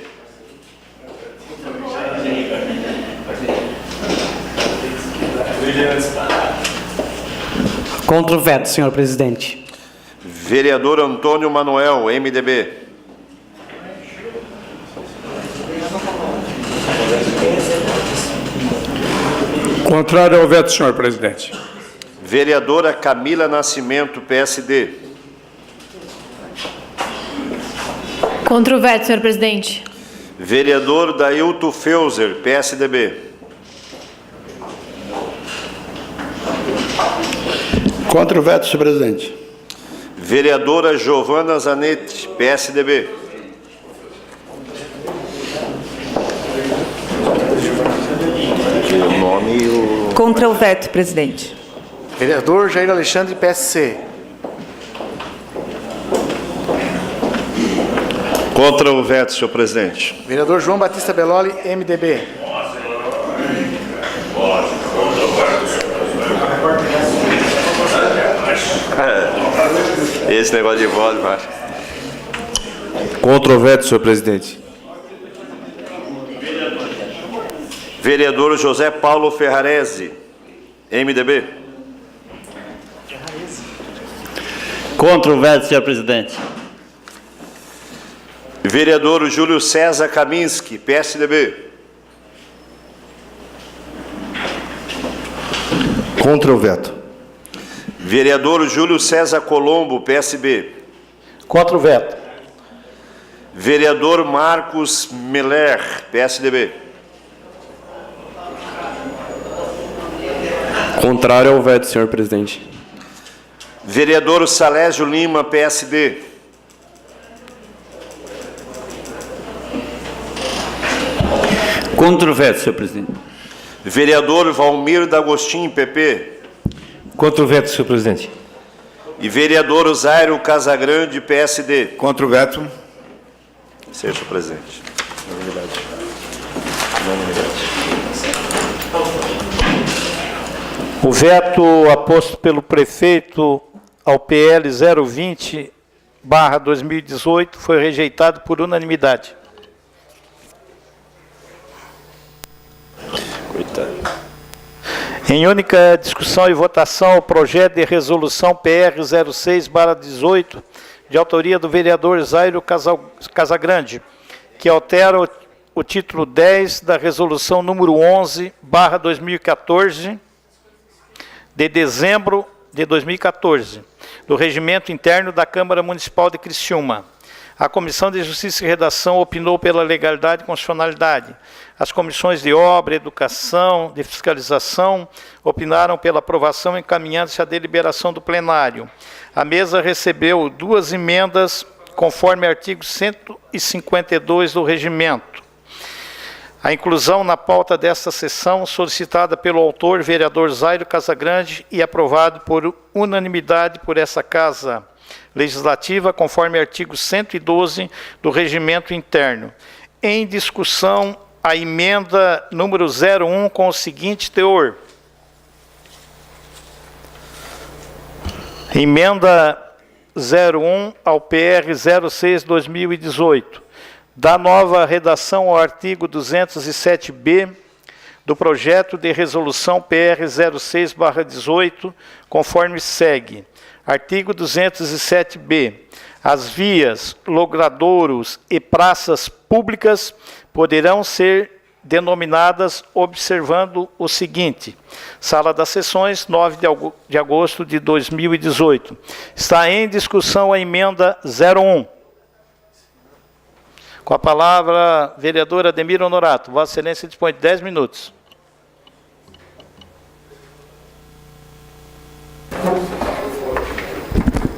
Contra o veto, senhor presidente. Vereador Antônio Manuel, MDB. Contrário ao veto, senhor presidente. Vereadora Camila Nascimento, PSD. Contra o veto, senhor presidente. Vereador Dailton Feuser, PSDB. Contra o veto, senhor presidente. Vereadora Giovana Zanetti, PSDB. Contra o veto, presidente. Vereador Jair Alexandre, PSC. Contra o veto, senhor presidente. Vereador João Batista Belloli, MDB. Esse negócio de voto, macho. Contra o veto, senhor presidente. Vereador José Paulo Ferrarese, MDB. Contra o veto, senhor presidente. Vereador Júlio César Kaminski, PSDB. Contra o veto. Vereador Júlio César Colombo, PSB. Contra o veto. Vereador Marcos Meller, PSDB. Contrário ao veto, senhor presidente. Vereador Salésio Lima, PSD. Contra o veto, senhor presidente. Vereador Valmir D'Agostin, PP. Contra o veto, senhor presidente. E vereador Zairo Casagrande, PSD. Contra o veto. Senhor presidente. O veto aposto pelo prefeito ao PL 020/2018 foi rejeitado por unanimidade. Em única discussão e votação, o projeto de resolução PR 06/18, de autoria do vereador Zairo Casagrande, que altera o título 10 da resolução número 11/2014, de dezembro de 2014, do Regimento Interno da Câmara Municipal de Criciúma. A Comissão de Justiça e Redação opinou pela legalidade e constitucionalidade. As comissões de obra, educação, de fiscalização opinaram pela aprovação, encaminhando-se à deliberação do plenário. A mesa recebeu 2 emendas, conforme artigo 152 do regimento. A inclusão na pauta desta sessão, solicitada pelo autor, vereador Zairo Casagrande, e aprovado por unanimidade por essa Casa Legislativa, conforme artigo 112 do Regimento Interno. Em discussão, a emenda número 01 com o seguinte teor. Emenda 01 ao PR 06/2018. Da nova redação ao artigo 207b do projeto de resolução PR 06/18, conforme segue. Artigo 207b. As vias, logradouros e praças públicas poderão ser denominadas observando o seguinte: Sala das Sessões, 9 de agosto de 2018. Está em discussão a emenda 01. Com a palavra, vereador Ademir Honorato. Vossa Excelência dispõe de 10 minutos.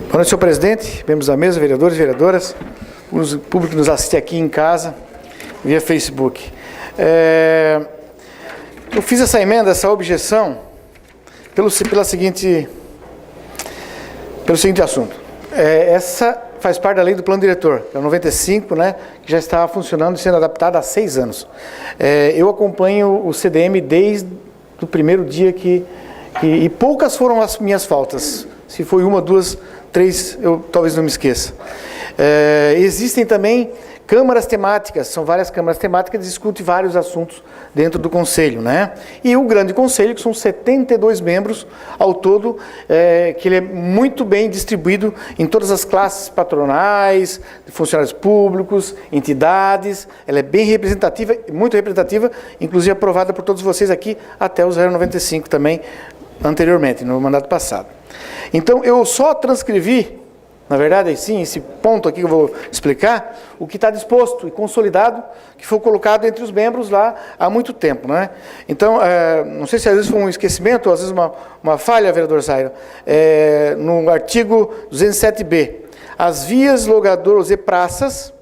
Boa noite, senhor presidente, membros da mesa, vereadores e vereadoras, o público que nos assiste aqui em casa, via Facebook. Eu fiz essa emenda, essa objeção, pelo seguinte assunto. Essa faz parte da lei do plano diretor, que é o 95, né, que já está funcionando e sendo adaptada há 6 anos. Eu acompanho o CDM desde o primeiro dia e poucas foram as minhas faltas. Se foi 1, 2, 3, eu talvez não me esqueça. Existem também câmaras temáticas, são várias câmaras temáticas que discutem vários assuntos dentro do Conselho, né? E o grande Conselho, que são 72 membros ao todo, que ele é muito bem distribuído em todas as classes patronais, funcionários públicos, entidades, ela é bem representativa, muito representativa, inclusive aprovada por todos vocês aqui, até o 095 também, anteriormente, no mandato passado. Então, eu só transcrevi, na verdade, sim, esse ponto aqui que eu vou explicar, o que está disposto e consolidado, que foi colocado entre os membros lá há muito tempo, né? Então, não sei se às vezes foi um esquecimento, ou às vezes uma falha, vereador Zairo, no artigo 207b, as vias, logradouros e praças,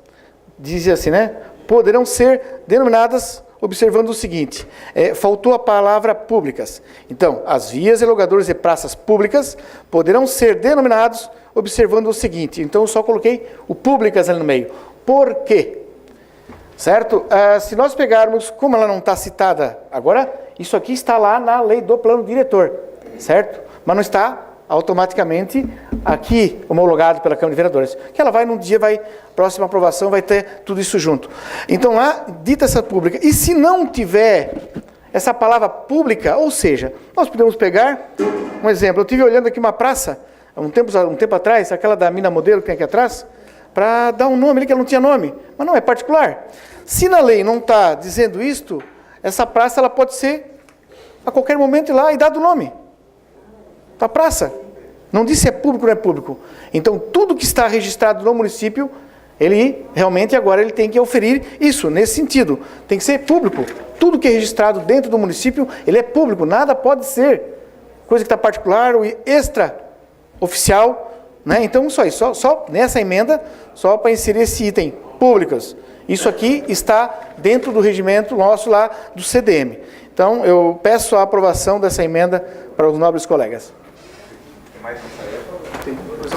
dizia assim, né, poderão ser denominadas observando o seguinte, faltou a palavra públicas. Então, as vias, logradouros e praças públicas poderão ser denominados observando o seguinte. Então, eu só coloquei o públicas ali no meio. Por quê? Certo? Se nós pegarmos, como ela não está citada agora, isso aqui está lá na lei do plano diretor, certo? Mas não está automaticamente aqui homologado pela Câmara de Vereadores, que ela vai num dia, próxima aprovação, vai ter tudo isso junto. Então lá, dita essa pública, e se não tiver essa palavra pública, ou seja, nós podemos pegar um exemplo, eu estive olhando aqui uma praça, um tempo atrás, aquela da Mina Modelo que tem aqui atrás, para dar um nome ali que ela não tinha nome, mas não, é particular. Se na lei não está dizendo isto, essa praça ela pode ser a qualquer momento ir lá e dar o nome da praça. Não diz se é público ou não é público. Então, tudo que está registrado no município, ele realmente agora ele tem que oferir isso, nesse sentido. Tem que ser público. Tudo que é registrado dentro do município, ele é público. Nada pode ser coisa que está particular ou extra-oficial. Né? Então, só nessa emenda, só para inserir esse item, públicas. Isso aqui está dentro do regimento nosso lá do CDM. Então, eu peço a aprovação dessa emenda para os nobres colegas.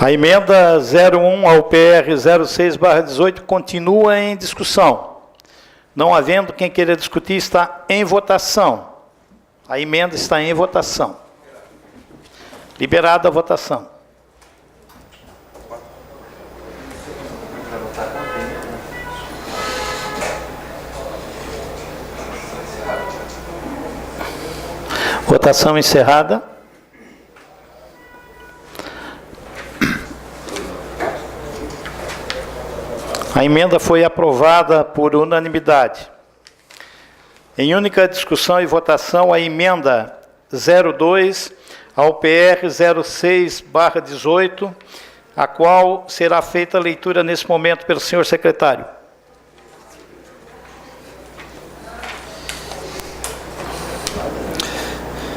A emenda 01 ao PR 06/18 continua em discussão. Não havendo quem queira discutir, está em votação. A emenda está em votação. Liberada a votação. Votação encerrada. A emenda foi aprovada por unanimidade. Em única discussão e votação, a emenda 02 ao PR 06/18, a qual será feita a leitura nesse momento pelo senhor secretário.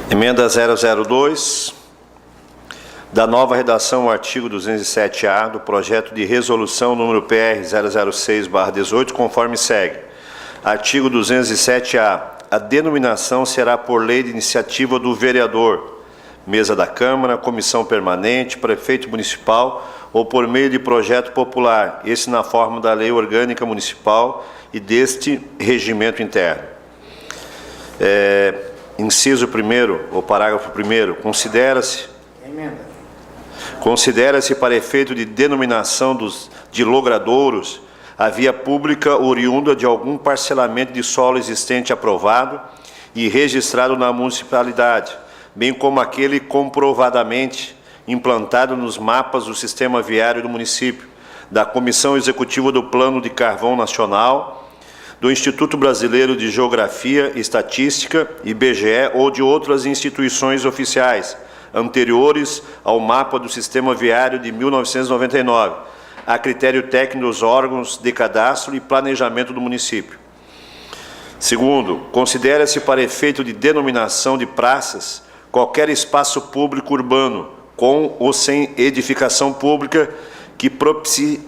Emenda 002, da nova redação ao artigo 207-A do projeto de resolução número PR 006/18, conforme segue. Artigo 207-A. A denominação será por lei de iniciativa do vereador, mesa da Câmara, comissão permanente, prefeito municipal ou por meio de projeto popular, esse na forma da lei orgânica municipal e deste regimento interno. Inciso 1º, ou parágrafo 1º, considera-se para efeito de denominação de logradouros a via pública oriunda de algum parcelamento de solo existente aprovado e registrado na municipalidade, bem como aquele comprovadamente implantado nos mapas do sistema viário do município, da Comissão Executiva do Plano de Carvão Nacional, do Instituto Brasileiro de Geografia e Estatística, IBGE, ou de outras instituições oficiais anteriores ao mapa do Sistema Viário de 1999, a critério técnico dos órgãos de cadastro e planejamento do município. Segundo, considera-se para efeito de denominação de praças qualquer espaço público urbano, com ou sem edificação pública, que propicie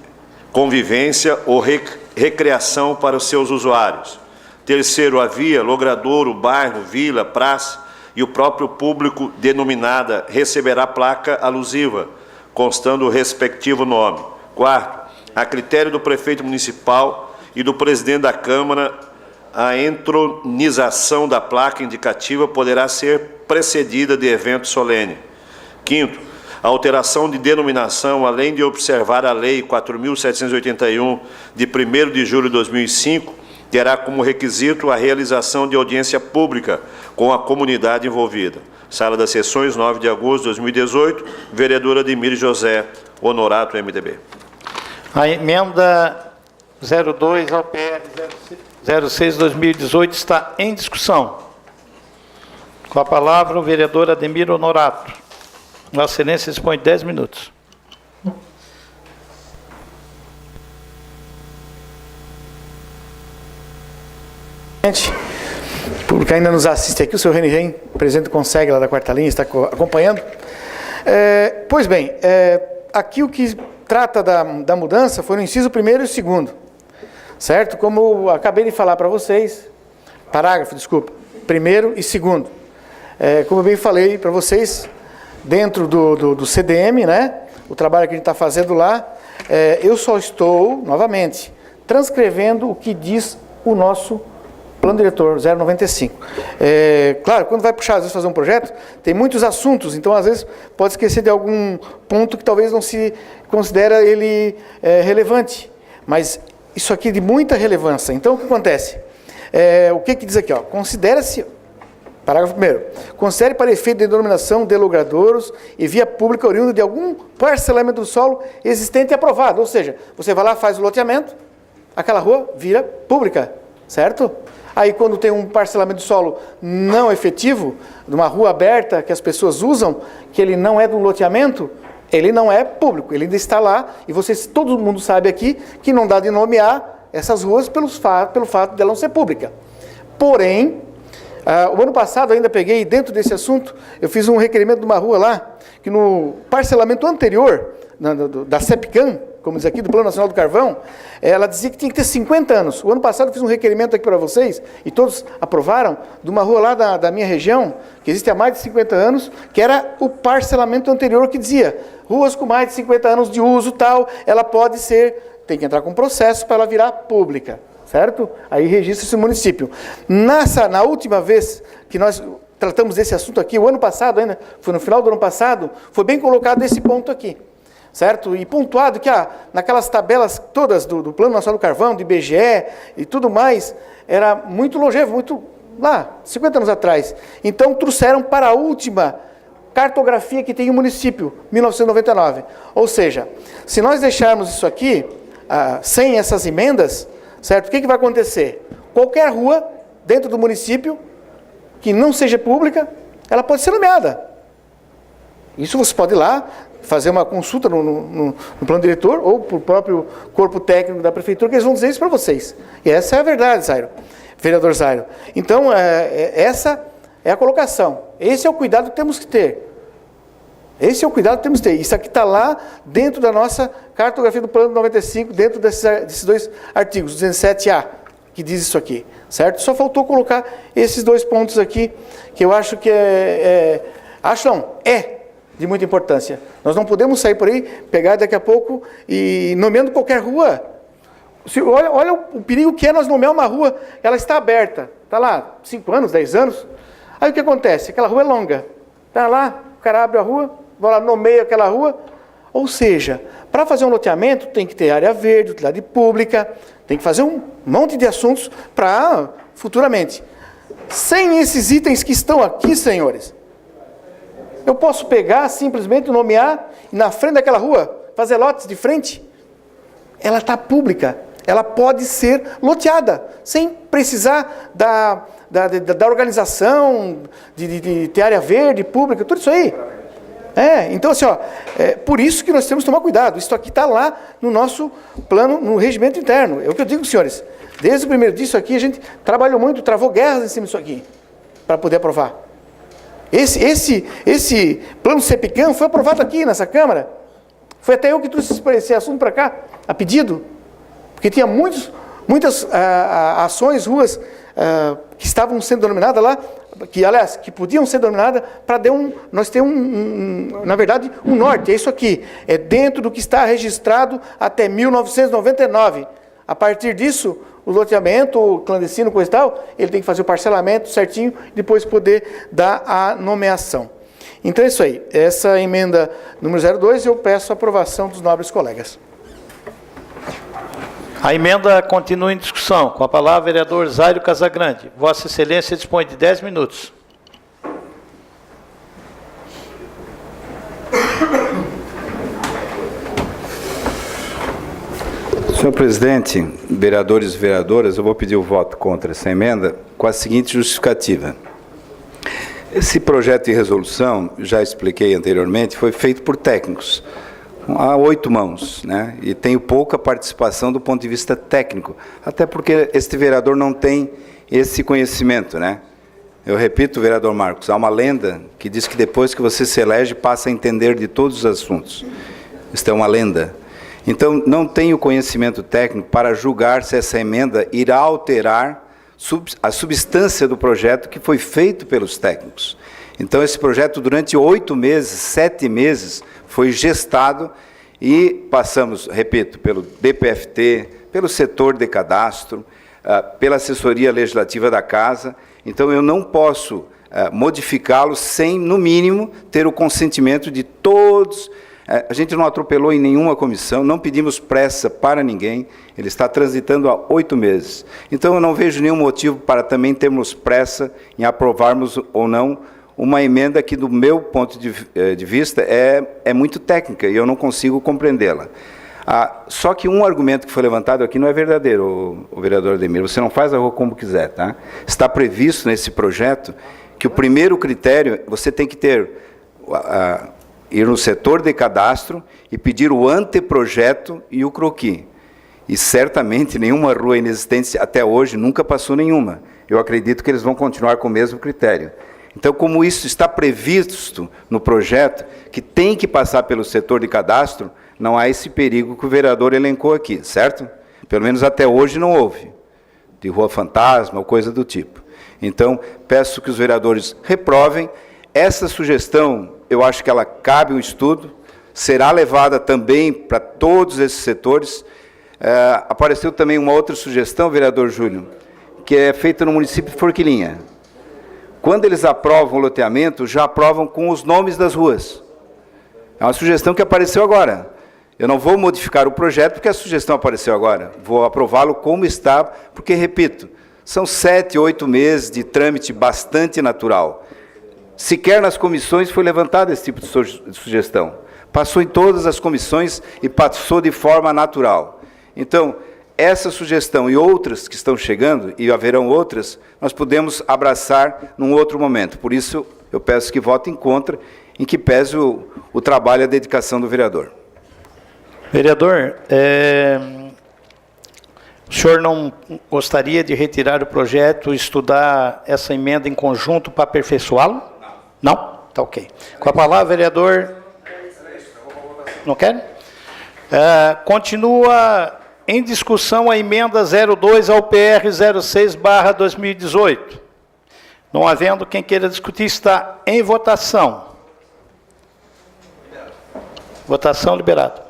convivência ou recreação para os seus usuários. Terceiro, a via, logradouro, bairro, vila, praça e o próprio público denominada receberá placa alusiva, constando o respectivo nome. Quarto, a critério do prefeito municipal e do presidente da Câmara, a entronização da placa indicativa poderá ser precedida de evento solene. Quinto, a alteração de denominação, além de observar a Lei 4.781, de 1º de julho de 2005, terá como requisito a realização de audiência pública com a comunidade envolvida. Sala das Sessões, 9 de agosto de 2018, vereador Ademir José Honorato, MDB. A emenda 02 ao PR 06/2018 está em discussão. Com a palavra o vereador Ademir Honorato. Vossa Excelência dispõe de 10 minutos. O público ainda nos assiste aqui, o senhor Reni Reim, presidente do Consegue lá da quarta linha, está acompanhando. Pois bem, aqui o que trata da mudança foi no inciso 1º e 2º, certo? Como eu acabei de falar para vocês, parágrafo, desculpa, 1º e 2º. Como eu bem falei para vocês, dentro do CDM, né, o trabalho que a gente está fazendo lá, eu só estou, novamente, transcrevendo o que diz o nosso plano diretor 095. Claro, quando vai puxar, às vezes, fazer um projeto, tem muitos assuntos, então, às vezes, pode esquecer de algum ponto que talvez não se considera ele relevante, mas isso aqui é de muita relevância. Então, o que acontece? O que diz aqui? Considera-se Parágrafo 1º. Considere para efeito de denominação de logradouros e via pública oriunda de algum parcelamento do solo existente e aprovado. Ou seja, você vai lá, faz o loteamento, aquela rua vira pública, certo? Aí quando tem um parcelamento do solo não efetivo, de uma rua aberta que as pessoas usam, que ele não é do loteamento, ele não é público, ele ainda está lá, e vocês, todo mundo sabe aqui, que não dá de nomear essas ruas pelo fato de ela não ser pública. Porém, o ano passado, ainda peguei, dentro desse assunto, eu fiz um requerimento de uma rua lá, que no parcelamento anterior, da CEPCAM, como diz aqui, do Plano Nacional do Carvão, ela dizia que tinha que ter 50 anos. O ano passado eu fiz um requerimento aqui para vocês, e todos aprovaram, de uma rua lá da minha região, que existe há mais de 50 anos, que era o parcelamento anterior, que dizia, ruas com mais de 50 anos de uso tal, ela pode ser, tem que entrar com processo para ela virar pública, certo? Aí registra esse município. Na última vez que nós tratamos desse assunto aqui, o ano passado ainda, foi no final do ano passado, foi bem colocado esse ponto aqui. Certo? E pontuado que naquelas tabelas todas do Plano Nacional do Carvão, do IBGE e tudo mais, era muito longevo, muito lá, 50 anos atrás. Então trouxeram para a última cartografia que tem o município, 1999. Ou seja, se nós deixarmos isso aqui, sem essas emendas, certo? O que vai acontecer? Qualquer rua dentro do município que não seja pública, ela pode ser nomeada. Isso você pode ir lá, fazer uma consulta no plano diretor ou para o próprio corpo técnico da prefeitura, que eles vão dizer isso para vocês. E essa é a verdade, Zairo, vereador Zairo. Então, essa é a colocação. Esse é o cuidado que temos que ter. Esse é o cuidado que temos que ter. Isso aqui está lá dentro da nossa cartografia do plano 95, dentro desses dois artigos, 207A, que diz isso aqui, certo? Só faltou colocar esses dois pontos aqui, que eu acho que é de muita importância. Nós não podemos sair por aí, pegar daqui a pouco e nomeando qualquer rua. Olha o perigo que é nós nomear uma rua, ela está aberta, está lá 5 anos, 10 anos. Aí o que acontece? Aquela rua é longa. Está lá, o cara abre a rua, vai lá, nomeia aquela rua. Ou seja, para fazer um loteamento tem que ter área verde, utilidade pública, tem que fazer um monte de assuntos para futuramente. Sem esses itens que estão aqui, senhores, eu posso pegar, simplesmente nomear, e na frente daquela rua, fazer lotes de frente. Ela está pública, ela pode ser loteada, sem precisar da organização, de ter área verde, pública, tudo isso aí. Então assim, por isso que nós temos que tomar cuidado. Isso aqui está lá no nosso plano, no regimento interno. É o que eu digo, senhores. Desde o primeiro disso aqui, a gente trabalhou muito, travou guerras em cima disso aqui, para poder aprovar. Esse plano CEPCAM foi aprovado aqui nessa Câmara. Foi até eu que trouxe esse assunto para cá, a pedido. Porque tinha muitas ações, ruas que estavam sendo denominadas lá, que podiam ser denominadas para nós ter na verdade, um norte. É isso aqui. É dentro do que está registrado até 1999. A partir disso, o loteamento, o clandestino, coisa e tal, ele tem que fazer o parcelamento certinho e depois poder dar a nomeação. Então é isso aí. Essa emenda número 02, eu peço a aprovação dos nobres colegas. A emenda continua em discussão. Com a palavra, o vereador Zairo Casagrande. Vossa Excelência dispõe de 10 minutos. Senhor presidente, vereadores e vereadoras, eu vou pedir o voto contra essa emenda com a seguinte justificativa. Esse projeto de resolução, já expliquei anteriormente, foi feito por técnicos, a 8 mãos, né? E tenho pouca participação do ponto de vista técnico, até porque este vereador não tem esse conhecimento, né? Eu repito, vereador Marcos, há uma lenda que diz que depois que você se elege, passa a entender de todos os assuntos. Isto é uma lenda. Então, não tenho conhecimento técnico para julgar se essa emenda irá alterar a substância do projeto que foi feito pelos técnicos. Então, esse projeto, durante 8 meses, 7 meses, foi gestado e passamos, repito, pelo DPFT, pelo setor de cadastro, pela assessoria legislativa da Casa. Então, eu não posso modificá-lo sem, no mínimo, ter o consentimento de todos A gente não atropelou em nenhuma comissão, não pedimos pressa para ninguém, ele está transitando há 8 meses. Então, eu não vejo nenhum motivo para também termos pressa em aprovarmos ou não uma emenda que, do meu ponto de vista, é muito técnica e eu não consigo compreendê-la. Só que um argumento que foi levantado aqui não é verdadeiro, o vereador Ademir. Você não faz a rua como quiser, tá? Está previsto nesse projeto que o primeiro critério, você tem que ir no setor de cadastro e pedir o anteprojeto e o croquis. E certamente nenhuma rua inexistente até hoje nunca passou nenhuma. Eu acredito que eles vão continuar com o mesmo critério. Então, como isso está previsto no projeto, que tem que passar pelo setor de cadastro, não há esse perigo que o vereador elencou aqui, certo? Pelo menos até hoje não houve, de rua fantasma ou coisa do tipo. Então, peço que os vereadores reprovem. Essa sugestão, eu acho que ela cabe um estudo, será levada também para todos esses setores. Apareceu também uma outra sugestão, vereador Júlio, que é feita no município de Forquilinha. Quando eles aprovam o loteamento, já aprovam com os nomes das ruas. É uma sugestão que apareceu agora. Eu não vou modificar o projeto porque a sugestão apareceu agora. Vou aprová-lo como está, porque, repito, são 7, 8 meses de trâmite bastante natural. Sequer nas comissões foi levantado esse tipo de sugestão. Passou em todas as comissões e passou de forma natural. Então, essa sugestão e outras que estão chegando, e haverão outras, nós podemos abraçar num outro momento. Por isso, eu peço que votem contra, em que pese o trabalho e a dedicação do vereador. Vereador, o senhor não gostaria de retirar o projeto e estudar essa emenda em conjunto para aperfeiçoá-lo? Não? Tá ok. Com a palavra, vereador... Não quer? Continua em discussão a emenda 02 ao PR 06/2018. Não havendo quem queira discutir, está em votação. Votação liberada.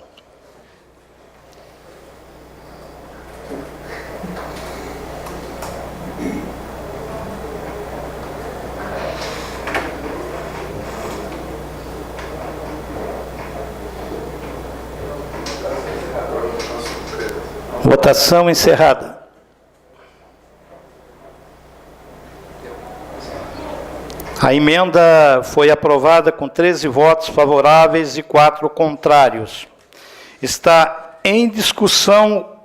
Votação encerrada. A emenda foi aprovada com 13 votos favoráveis e 4 contrários. Está em discussão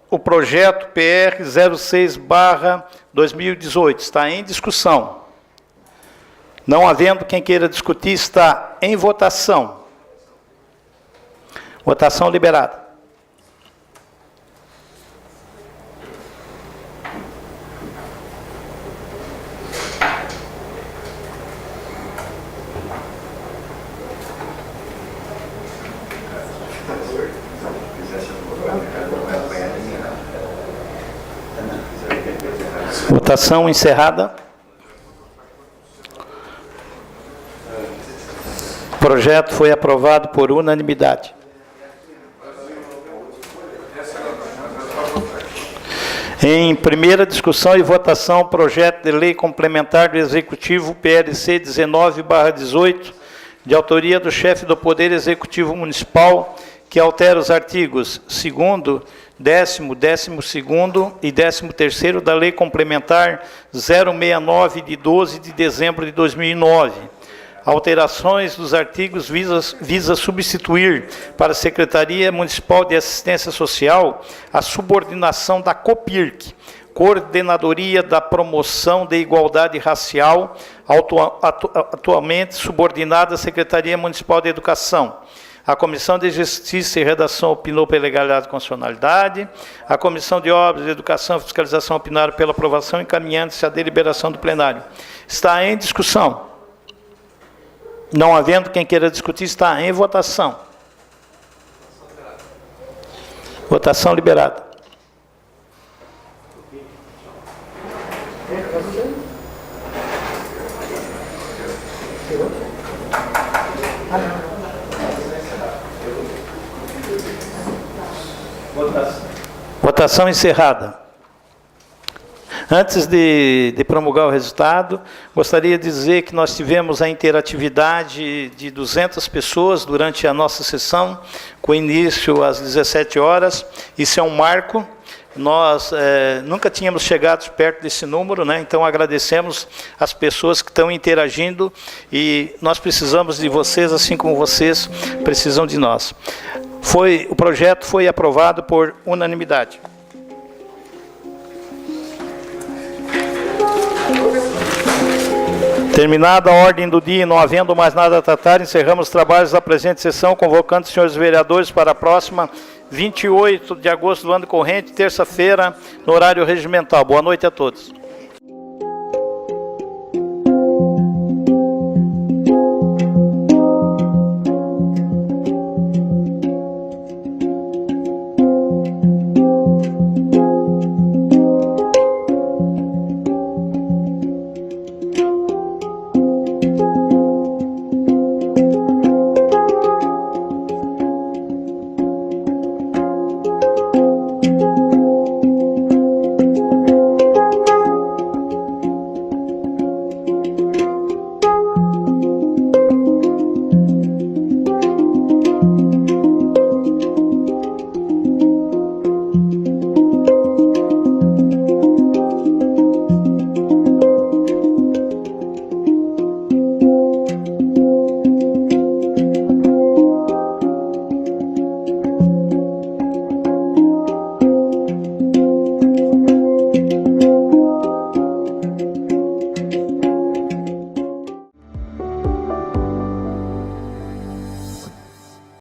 o projeto PR 06/2018. Está em discussão. Não havendo quem queira discutir, está em votação. Votação liberada. Votação encerrada. O projeto foi aprovado por unanimidade. Em primeira discussão e votação, projeto de lei complementar do Executivo PLC 19/18, de autoria do chefe do Poder Executivo Municipal, que altera os artigos 2º, 10º, 12º e 13º da Lei Complementar 069, de 12 de dezembro de 2009. Alterações dos artigos visa substituir para a Secretaria Municipal de Assistência Social a subordinação da COPIRC, Coordenadoria da Promoção de Igualdade Racial, atualmente subordinada à Secretaria Municipal de Educação. A Comissão de Justiça e Redação opinou pela legalidade e constitucionalidade. A Comissão de Obras, Educação e Fiscalização opinaram pela aprovação, encaminhando-se à deliberação do plenário. Está em discussão. Não havendo quem queira discutir, está em votação. Votação liberada. Votação encerrada. Antes de promulgar o resultado, gostaria de dizer que nós tivemos a interatividade de 200 pessoas durante a nossa sessão, com início às 17 horas. Isso é um marco. Nós nunca tínhamos chegado perto desse número, né? Então agradecemos as pessoas que estão interagindo e nós precisamos de vocês, assim como vocês precisam de nós. O projeto foi aprovado por unanimidade. Terminada a ordem do dia e não havendo mais nada a tratar, encerramos os trabalhos da presente sessão, convocando os senhores vereadores para a próxima 28 de agosto do ano corrente, terça-feira, no horário regimental. Boa noite a todos.